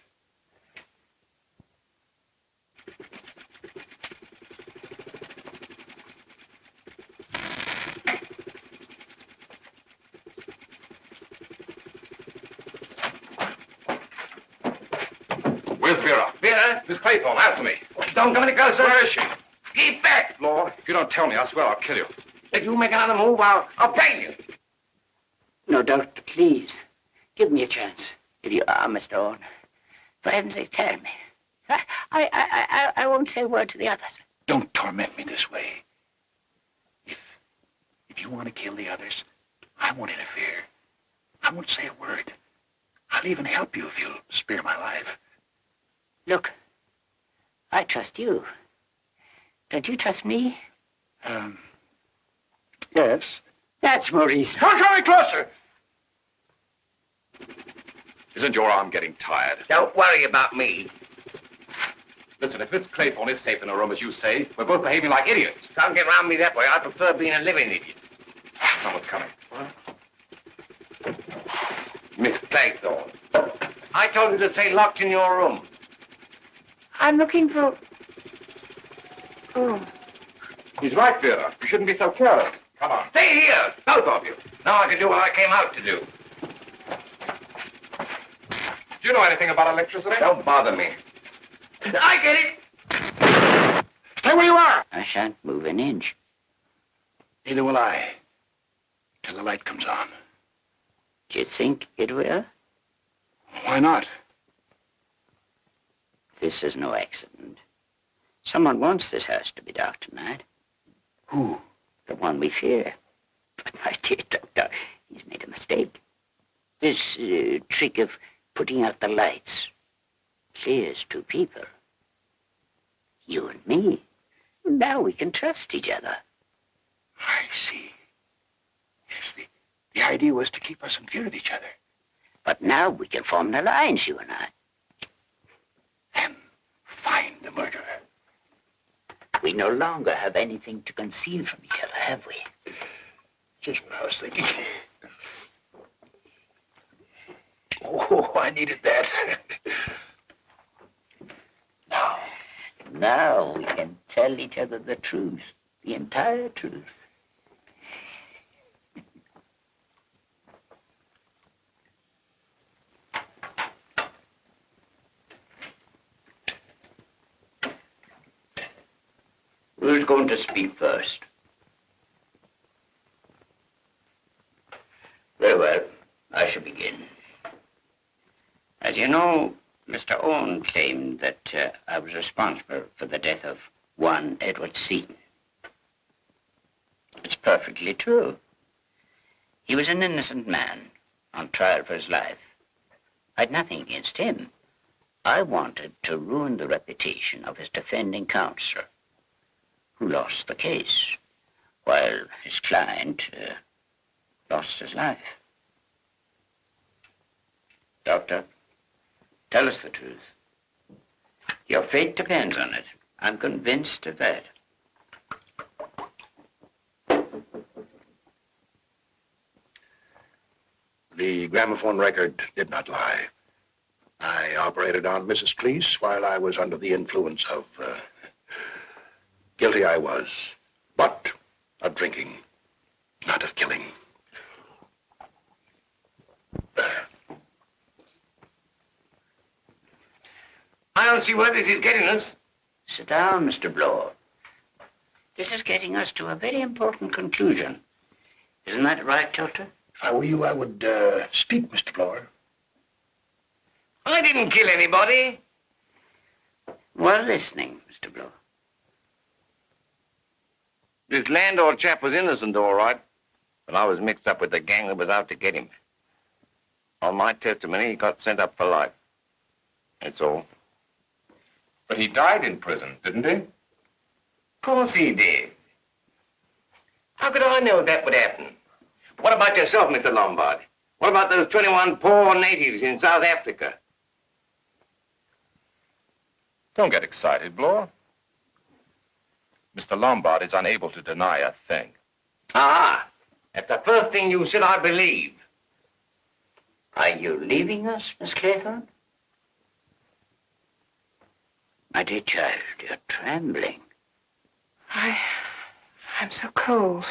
Where's Vera? Vera? Miss Claythorne, answer me. Don't come any closer. Where is she? Keep back! Lord, if you don't tell me, I swear I'll kill you. If you make another move, I'll bang you. No, Doctor, please. Give me a chance. If you are, Mr. Owen. For heaven's sake, tell me. I won't say a word to the others. Don't torment me this way. If you want to kill the others, I won't interfere. I won't say a word. I'll even help you if you'll spare my life. Look, I trust you. Don't you trust me? Yes. That's more reason. Don't come any closer! Isn't your arm getting tired? Don't worry about me. Listen, if Miss Claythorne is safe in her room, as you say, we're both behaving like idiots. Can't get around me that way. I prefer being a living idiot. Someone's coming. Miss Claythorne. I told you to stay locked in your room. I'm looking for... Oh. He's right, Vera. You shouldn't be so careless. Come on. Stay here, both of you. Now I can do what I came out to do. Do you know anything about electricity? Don't bother me. I get it. Stay where you are! I shan't move an inch. Neither will I. Till the light comes on. Do you think it will? Why not? This is no accident. Someone wants this house to be dark tonight. Who? The one we fear. But, my dear Doctor, he's made a mistake. This trick of putting out the lights clears two people. You and me. Now we can trust each other. I see. Yes, the idea was to keep us in fear of each other. But now we can form an alliance, you and I. And find the murderer. We no longer have anything to conceal from each other, have we? Just what I was thinking. Oh, I needed that. Now we can tell each other the truth, the entire truth. Who's going to speak first? shall begin. As you know, Mr. Owen claimed that I was responsible for the death of one Edward Seton. It's perfectly true. He was an innocent man on trial for his life. I had nothing against him. I wanted to ruin the reputation of his defending counsel, who lost the case, while his client lost his life. Doctor, tell us the truth. Your fate depends on it. I'm convinced of that. The gramophone record did not lie. I operated on Mrs. Cleese while I was under the influence of... guilty I was, but of drinking, not of killing. I don't see where this is getting us. Sit down, Mr. Bloor. This is getting us to a very important conclusion. Isn't that right, Doctor? If I were you, I would speak, Mr. Bloor. I didn't kill anybody. Well, listening, Mr. Bloor. This landlord chap was innocent, all right, but I was mixed up with the gang that was out to get him. On my testimony, he got sent up for life. That's all. But he died in prison, didn't he? Of course he did. How could I know that would happen? What about yourself, Mr. Lombard? What about those 21 poor natives in South Africa? Don't get excited, Bloor. Mr. Lombard is unable to deny a thing. Ah, that's the first thing you said I believe. Are you leaving us, Miss Claythorne? My dear child, you're trembling. I'm so cold.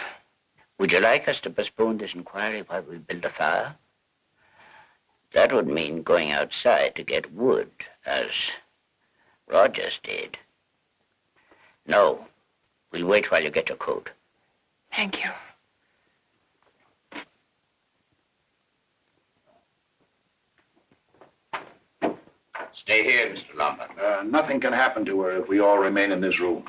Would you like us to postpone this inquiry while we build a fire? That would mean going outside to get wood, as Rogers did. No, we'll wait while you get your coat. Thank you. Stay here, Mr. Lombard. Nothing can happen to her if we all remain in this room.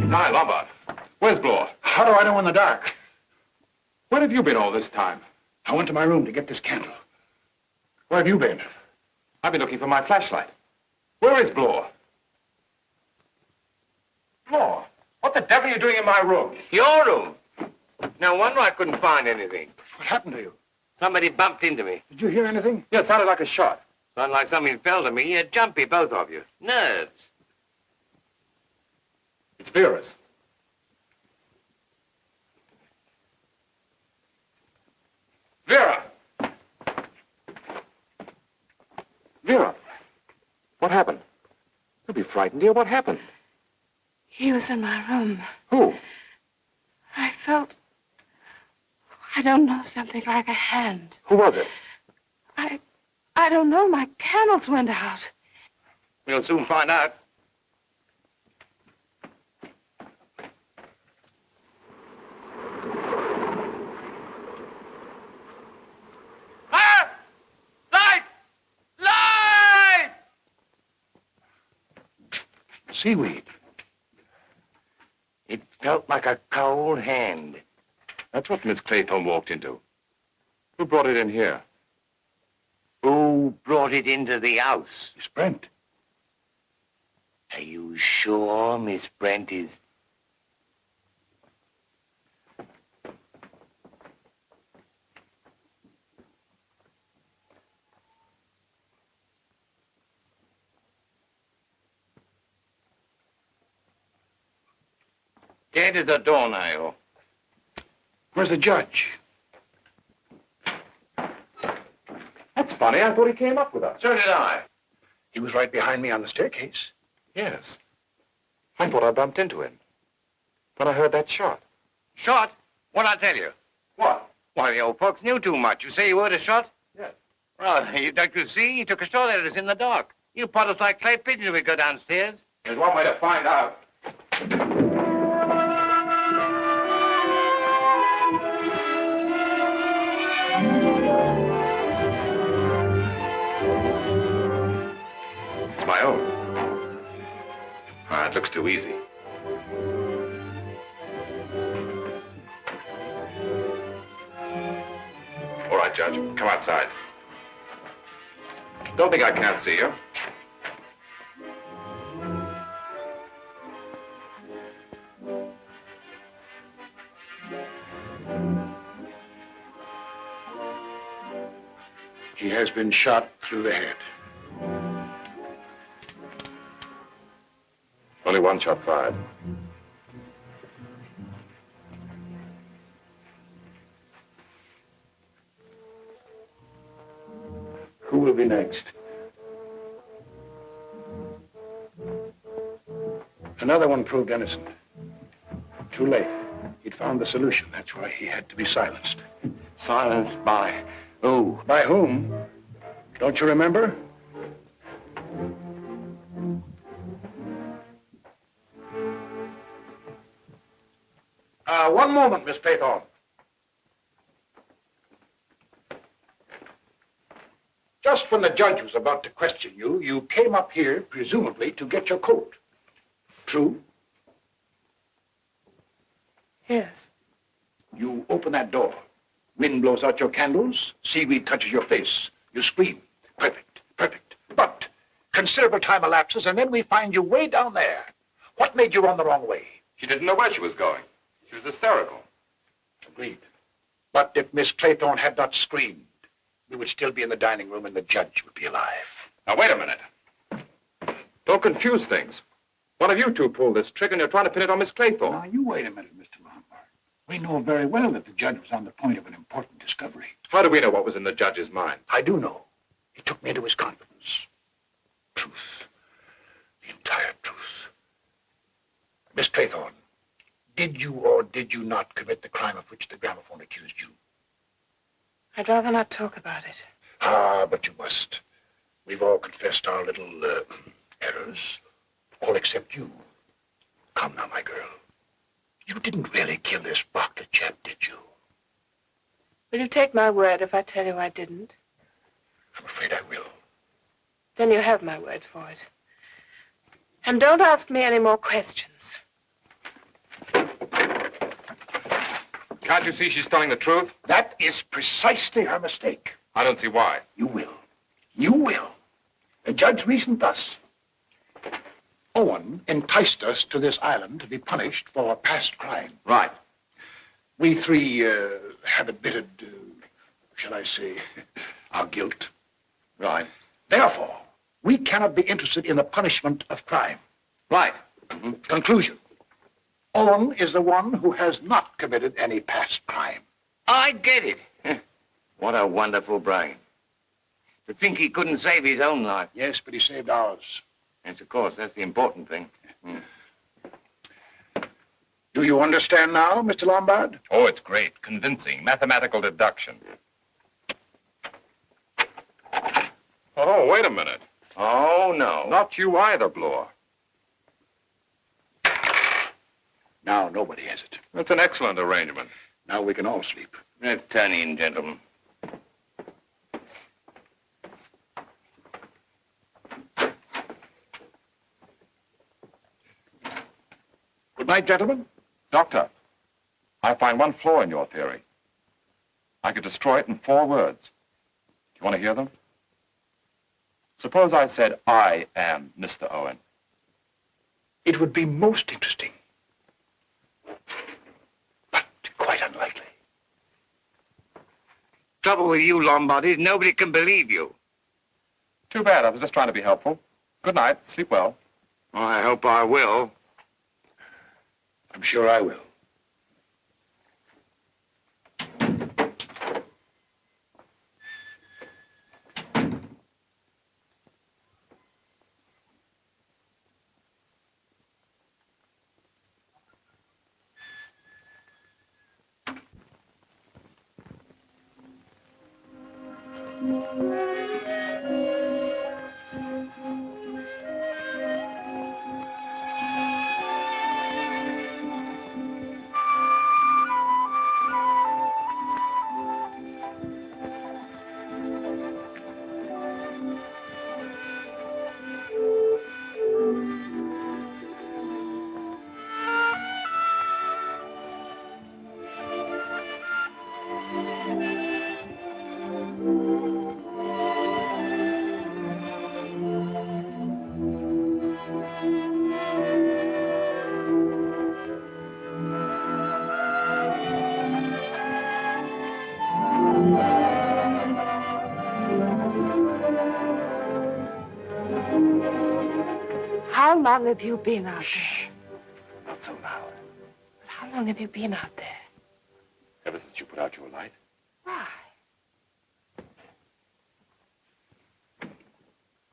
It's I, Lombard. Where's Bloor? How do I know in the dark? Where have you been all this time? I went to my room to get this candle. Where have you been? I've been looking for my flashlight. Where is Bloor? Bloor, what the devil are you doing in my room? Your room? No wonder I couldn't find anything. What happened to you? Somebody bumped into me. Did you hear anything? Yeah, it sounded like a shot. Sounded like something fell to me. You're jumpy, both of you. Nerves. It's Vera's. Vera! Vera! What happened? Don't be frightened, dear. What happened? He was in my room. Who? I felt, I don't know, something like a hand. Who was it? I don't know. My candles went out. We'll soon find out. Ah! Light! Light! Seaweed. It felt like a cold hand. That's what Miss Claythorne walked into. Who brought it in here? Who brought it into the house? Miss Brent. Are you sure Miss Brent is... Dead as a doornail. Where's the judge? That's funny. I thought he came up with us. So did I. He was right behind me on the staircase. Yes. I thought I bumped into him when I heard that shot. Shot? What'd I tell you? What? Why, the old folks knew too much. You say you heard a shot? Yes. Well, you'd like to see. He took a shot at us in the dark. You pot us like clay pigeons if we go downstairs. There's one way to find out. It's my own. Ah, it looks too easy. All right, Judge. Come outside. Don't think I can't see you. He has been shot through the head. Only one shot fired. Who will be next? Another one proved innocent. Too late. He'd found the solution. That's why he had to be silenced. Silenced by who? By whom? Don't you remember? One moment, Miss Paythorne. Just when the judge was about to question you, you came up here, presumably, to get your coat. True? Yes. You open that door. Wind blows out your candles. Seaweed touches your face. You scream. Perfect, perfect. But considerable time elapses, and then we find you way down there. What made you run the wrong way? She didn't know where she was going. She was hysterical. Agreed. But if Miss Claythorne had not screamed, we would still be in the dining room and the judge would be alive. Now, wait a minute. Don't confuse things. One of you two pulled this trick, and you're trying to pin it on Miss Claythorne. Now, you wait a minute, Mr. Lombard. We know very well that the judge was on the point of an important discovery. How do we know what was in the judge's mind? I do know. He took me into his confidence. Truth. The entire truth. Miss Claythorne, did you or did you not commit the crime of which the gramophone accused you? I'd rather not talk about it. Ah, but you must. We've all confessed our little errors. All except you. Come now, my girl. You didn't really kill this Bartlett chap, did you? Will you take my word if I tell you I didn't? I'm afraid I will. Then you have my word for it. And don't ask me any more questions. Can't you see she's telling the truth? That is precisely her mistake. I don't see why. You will. You will. The judge reasoned thus. Owen enticed us to this island to be punished for a past crime. Right. We three have admitted, shall I say, our guilt. Right. Therefore, we cannot be interested in the punishment of crime. Right. Conclusion. Owen is the one who has not committed any past crime. I get it. What a wonderful brain. To think he couldn't save his own life. Yes, but he saved ours. Yes, of course. That's the important thing. Do you understand now, Mr. Lombard? Oh, it's great. Convincing. Mathematical deduction. Oh, wait a minute. Oh, no. Not you either, Bloor. Now nobody has it. That's an excellent arrangement. Now we can all sleep. Let's turn in, gentlemen. Good night, gentlemen. Doctor, I find one flaw in your theory. I could destroy it in 4 words. Do you want to hear them? Suppose I said, I am Mr. Owen. It would be most interesting. But quite unlikely. Trouble with you, Lombard, is nobody can believe you. Too bad. I was just trying to be helpful. Good night. Sleep well. I hope I will. I'm sure I will. How long have you been out there? Not so loud. How long have you been out there? Ever since you put out your light. Why?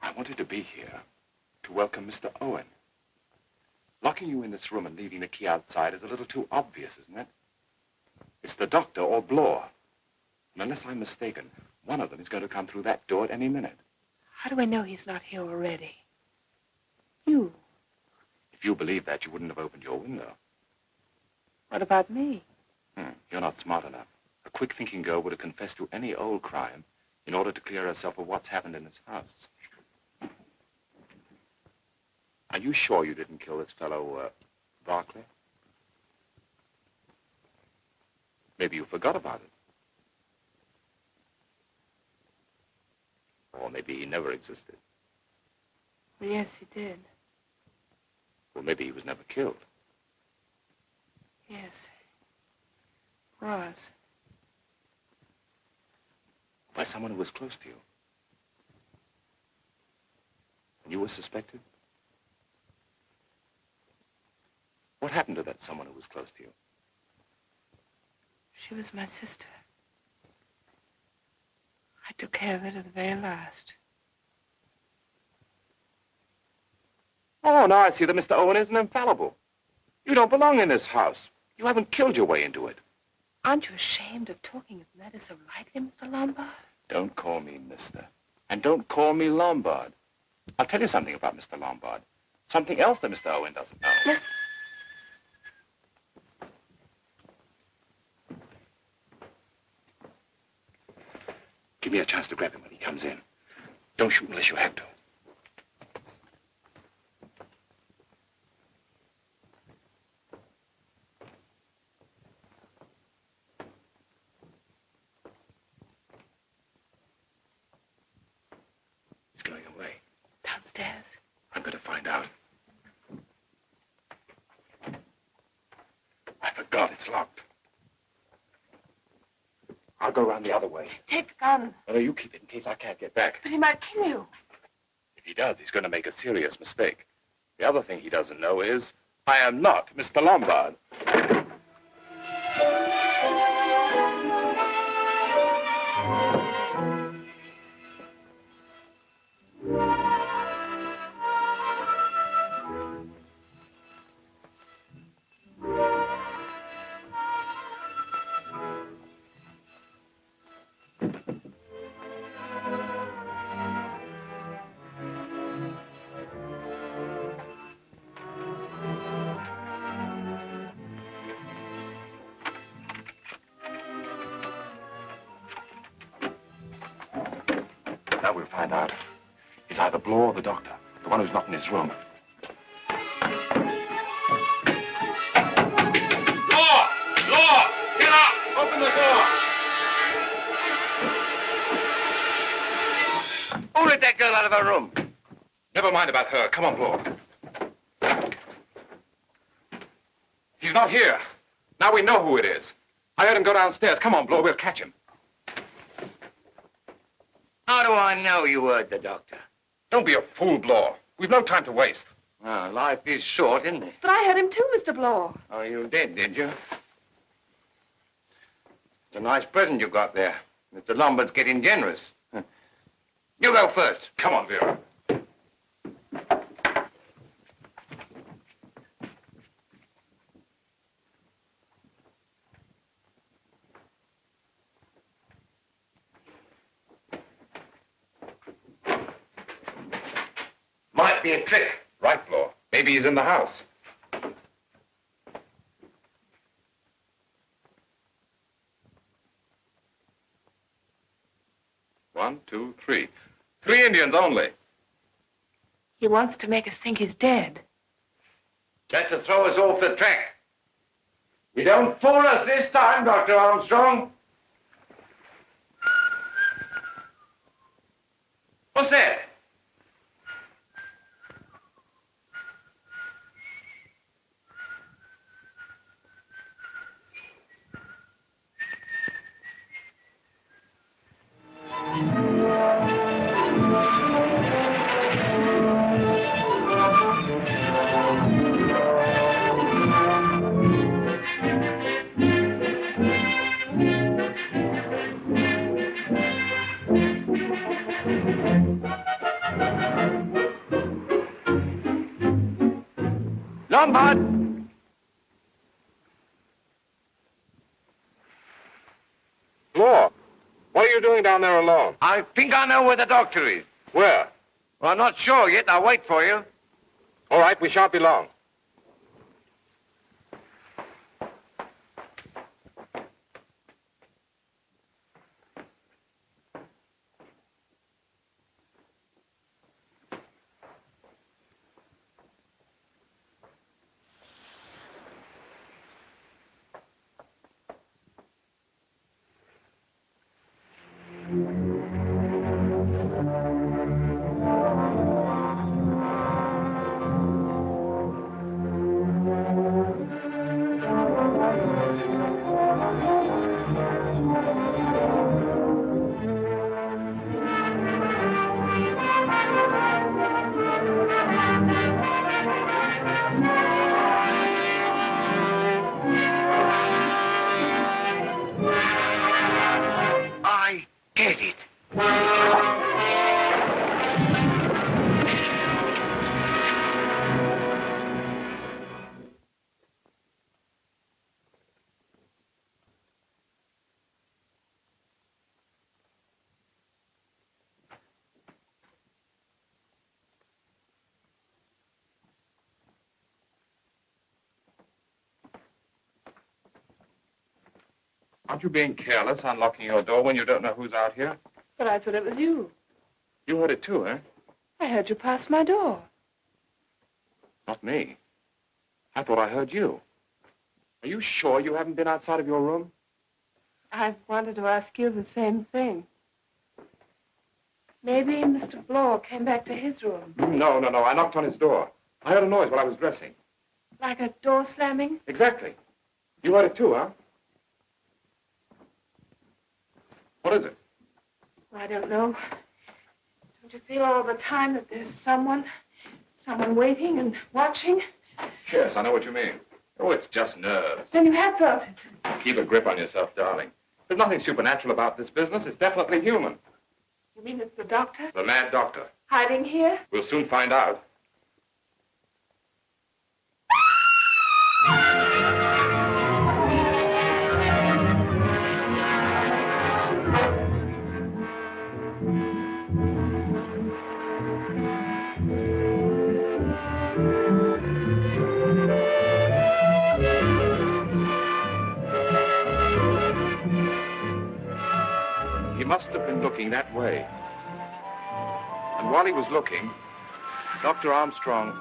I wanted to be here to welcome Mr. Owen. Locking you in this room and leaving the key outside is a little too obvious, isn't it? It's the doctor or Bloor. And unless I'm mistaken, one of them is going to come through that door at any minute. How do I know he's not here already? You. If you believed that, you wouldn't have opened your window. What about me? You're not smart enough. A quick-thinking girl would have confessed to any old crime in order to clear herself of what's happened in this house. Are you sure you didn't kill this fellow, Barclay? Maybe you forgot about it. Or maybe he never existed. Well, yes, he did. Or maybe he was never killed. Yes. Was. By someone who was close to you. And you were suspected? What happened to that someone who was close to you? She was my sister. I took care of her to the very last. Oh, now I see that Mr. Owen isn't infallible. You don't belong in this house. You haven't killed your way into it. Aren't you ashamed of talking of matters so lightly, Mr. Lombard? Don't call me mister. And don't call me Lombard. I'll tell you something about Mr. Lombard. Something else that Mr. Owen doesn't know. Listen. Give me a chance to grab him when he comes in. Don't shoot unless you have to. He's going away. Downstairs. I'm going to find out. I forgot it's locked. I'll go around the other way. Take the gun. No, you keep it in case I can't get back. But he might kill you. If he does, he's going to make a serious mistake. The other thing he doesn't know is I am not Mr. Lombard. Now we'll find out. It's either Bloor or the doctor, the one who's not in his room. Bloor! Bloor! Get up! Open the door! Who let that girl out of her room? Never mind about her. Come on, Bloor. He's not here. Now we know who it is. I heard him go downstairs. Come on, Bloor. We'll catch him. How do I know you heard the doctor? Don't be a fool, Bloor. We've no time to waste. Well, life is short, isn't it? But I heard him too, Mr. Bloor. Oh, you did you? It's a nice present you got there. Mr. Lombard's getting generous. You go first. Come on, Vera. Might be a trick. Right, Bloor. Maybe he's in the house. One, two, three. 3 Indians only. He wants to make us think he's dead. That's to throw us off the track. You don't fool us this time, Dr. Armstrong. What's that? Lombard! Law, what are you doing down there alone? I think I know where the doctor is. Where? Well, I'm not sure yet. I'll wait for you. All right, we shan't be long. I get it. Aren't you being careless, unlocking your door when you don't know who's out here? But I thought it was you. You heard it too, eh? I heard you pass my door. Not me. I thought I heard you. Are you sure you haven't been outside of your room? I wanted to ask you the same thing. Maybe Mr. Bloor came back to his room. No. I knocked on his door. I heard a noise while I was dressing. Like a door slamming? Exactly. You heard it too, huh? What is it? I don't know. Don't you feel all the time that there's someone waiting and watching? Yes, I know what you mean. Oh, it's just nerves. Then you have felt it. Keep a grip on yourself, darling. There's nothing supernatural about this business. It's definitely human. You mean it's the doctor? The mad doctor. Hiding here? We'll soon find out. He must have been looking that way. And while he was looking, Dr. Armstrong...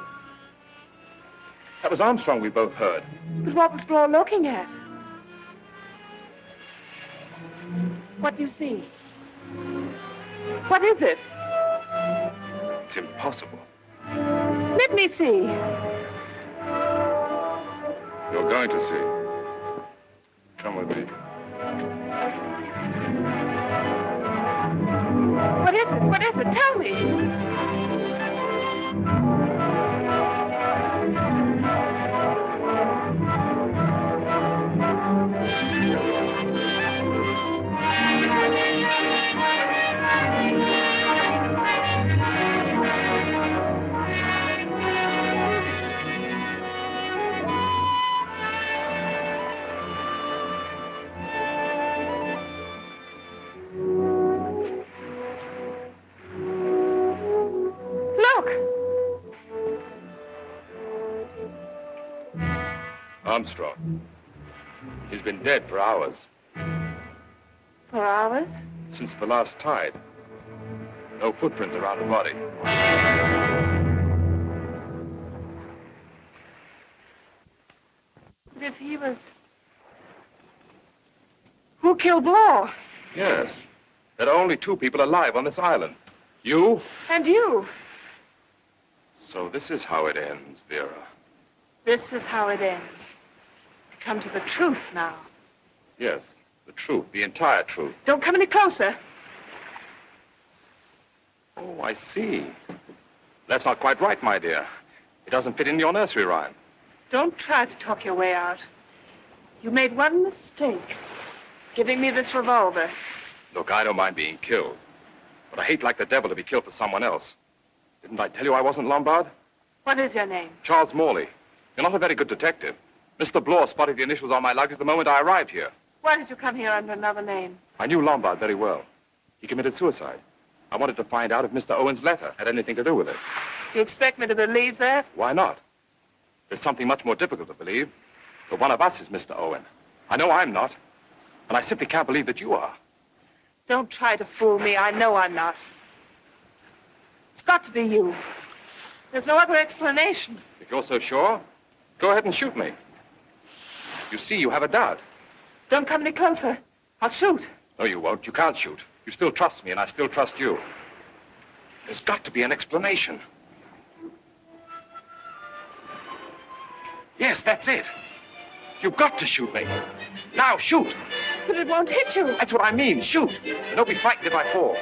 That was Armstrong we both heard. But what was Bloor looking at? What do you see? What is it? It's impossible. Let me see. You're going to see. Come with me. What is it? What is it? Tell me. Armstrong. He's been dead for hours. For hours? Since the last tide. No footprints around the body. But if he was... Who killed Bloor? Yes. There are only two people alive on this island. You? And you. So this is how it ends, Vera. This is how it ends. We come to the truth now. Yes, the truth, the entire truth. Don't come any closer. Oh, I see. That's not quite right, my dear. It doesn't fit in your nursery rhyme. Don't try to talk your way out. You made one mistake, giving me this revolver. Look, I don't mind being killed. But I hate like the devil to be killed for someone else. Didn't I tell you I wasn't Lombard? What is your name? Charles Morley. You're not a very good detective. Mr. Bloor spotted the initials on my luggage the moment I arrived here. Why did you come here under another name? I knew Lombard very well. He committed suicide. I wanted to find out if Mr. Owen's letter had anything to do with it. Do you expect me to believe that? Why not? There's something much more difficult to believe. That one of us is Mr. Owen. I know I'm not. And I simply can't believe that you are. Don't try to fool me. I know I'm not. It's got to be you. There's no other explanation. If you're so sure, go ahead and shoot me. You see, you have a doubt. Don't come any closer. I'll shoot. No, you won't. You can't shoot. You still trust me, and I still trust you. There's got to be an explanation. Yes, that's it. You've got to shoot me. Now, shoot. But it won't hit you. That's what I mean. Shoot. And don't be frightened if I fall.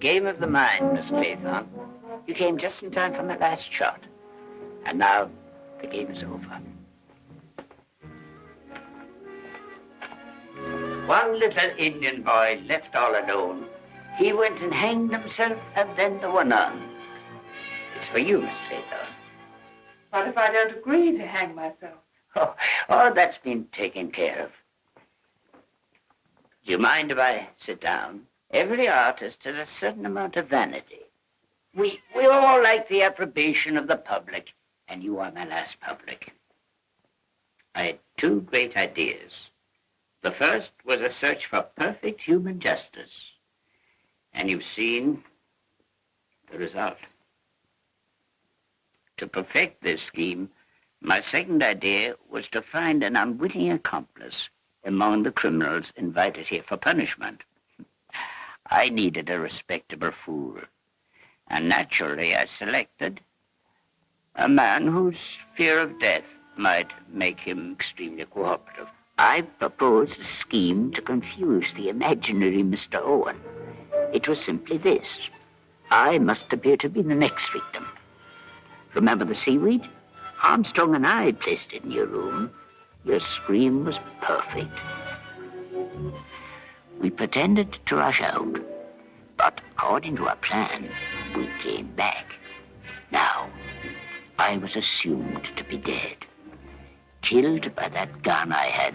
Game of the mind, Miss Claythorne. You came just in time for my last shot. And now, the game is over. One little Indian boy left all alone. He went and hanged himself, and then there were none. It's for you, Miss Claythorne. What if I don't agree to hang myself? Oh, that's been taken care of. Do you mind if I sit down? Every artist has a certain amount of vanity. We all like the approbation of the public, and you are my last public. I had two great ideas. The first was a search for perfect human justice. And you've seen the result. To perfect this scheme, my second idea was to find an unwitting accomplice among the criminals invited here for punishment. I needed a respectable fool, and naturally I selected a man whose fear of death might make him extremely cooperative. I proposed a scheme to confuse the imaginary Mr. Owen. It was simply this. I must appear to be the next victim. Remember the seaweed? Armstrong and I placed it in your room. Your scream was perfect. We pretended to rush out, but according to our plan, we came back. Now, I was assumed to be dead, killed by that gun I had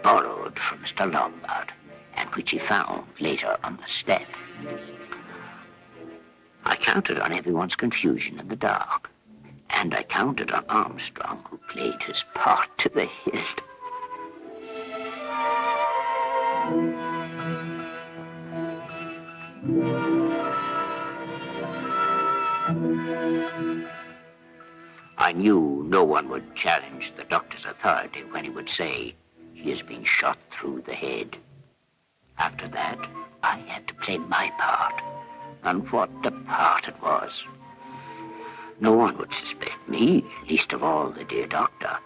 borrowed from Mr. Lombard, and which he found later on the step. I counted on everyone's confusion in the dark, and I counted on Armstrong, who played his part to the hilt. I knew no one would challenge the doctor's authority when he would say he has been shot through the head. After that, I had to play my part, and what a part it was. No one would suspect me, least of all the dear doctor,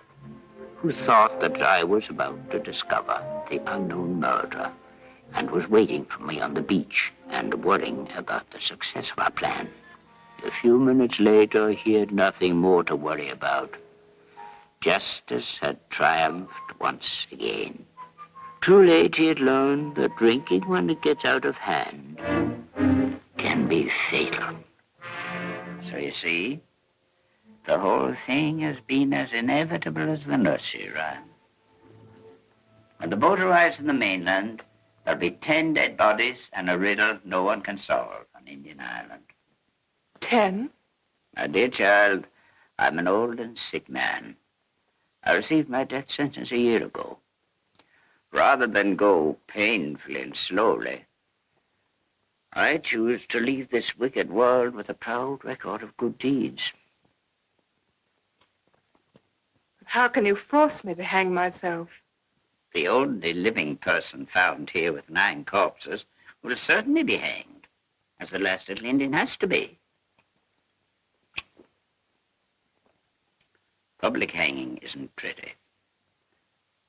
who thought that I was about to discover the unknown murderer and was waiting for me on the beach and worrying about the success of our plan. A few minutes later, he had nothing more to worry about. Justice had triumphed once again. Too late he had learned that drinking when it gets out of hand can be fatal. So you see, the whole thing has been as inevitable as the nursery rhyme. When the boat arrives in the mainland, there'll be 10 dead bodies and a riddle no one can solve on Indian Island. 10? My dear child, I'm an old and sick man. I received my death sentence a year ago. Rather than go painfully and slowly, I choose to leave this wicked world with a proud record of good deeds. How can you force me to hang myself? The only living person found here with 9 corpses will certainly be hanged, as the last little Indian has to be. Public hanging isn't pretty.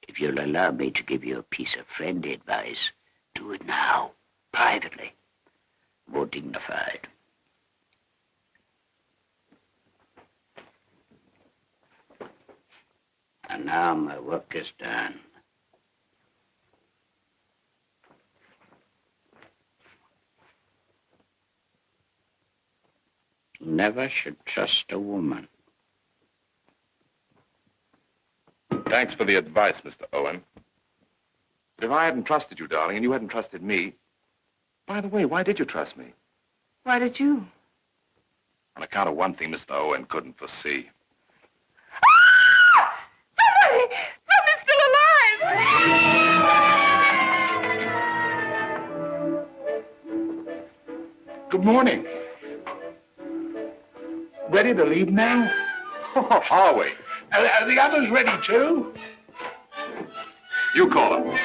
If you'll allow me to give you a piece of friendly advice, do it now, privately, more dignified. And now my work is done. Never should trust a woman. Thanks for the advice, Mr. Owen. But if I hadn't trusted you, darling, and you hadn't trusted me... By the way, why did you trust me? Why did you? On account of one thing Mr. Owen couldn't foresee. Somebody's still alive! Good morning. Ready to leave now? Are we? Are the others ready too? You call him.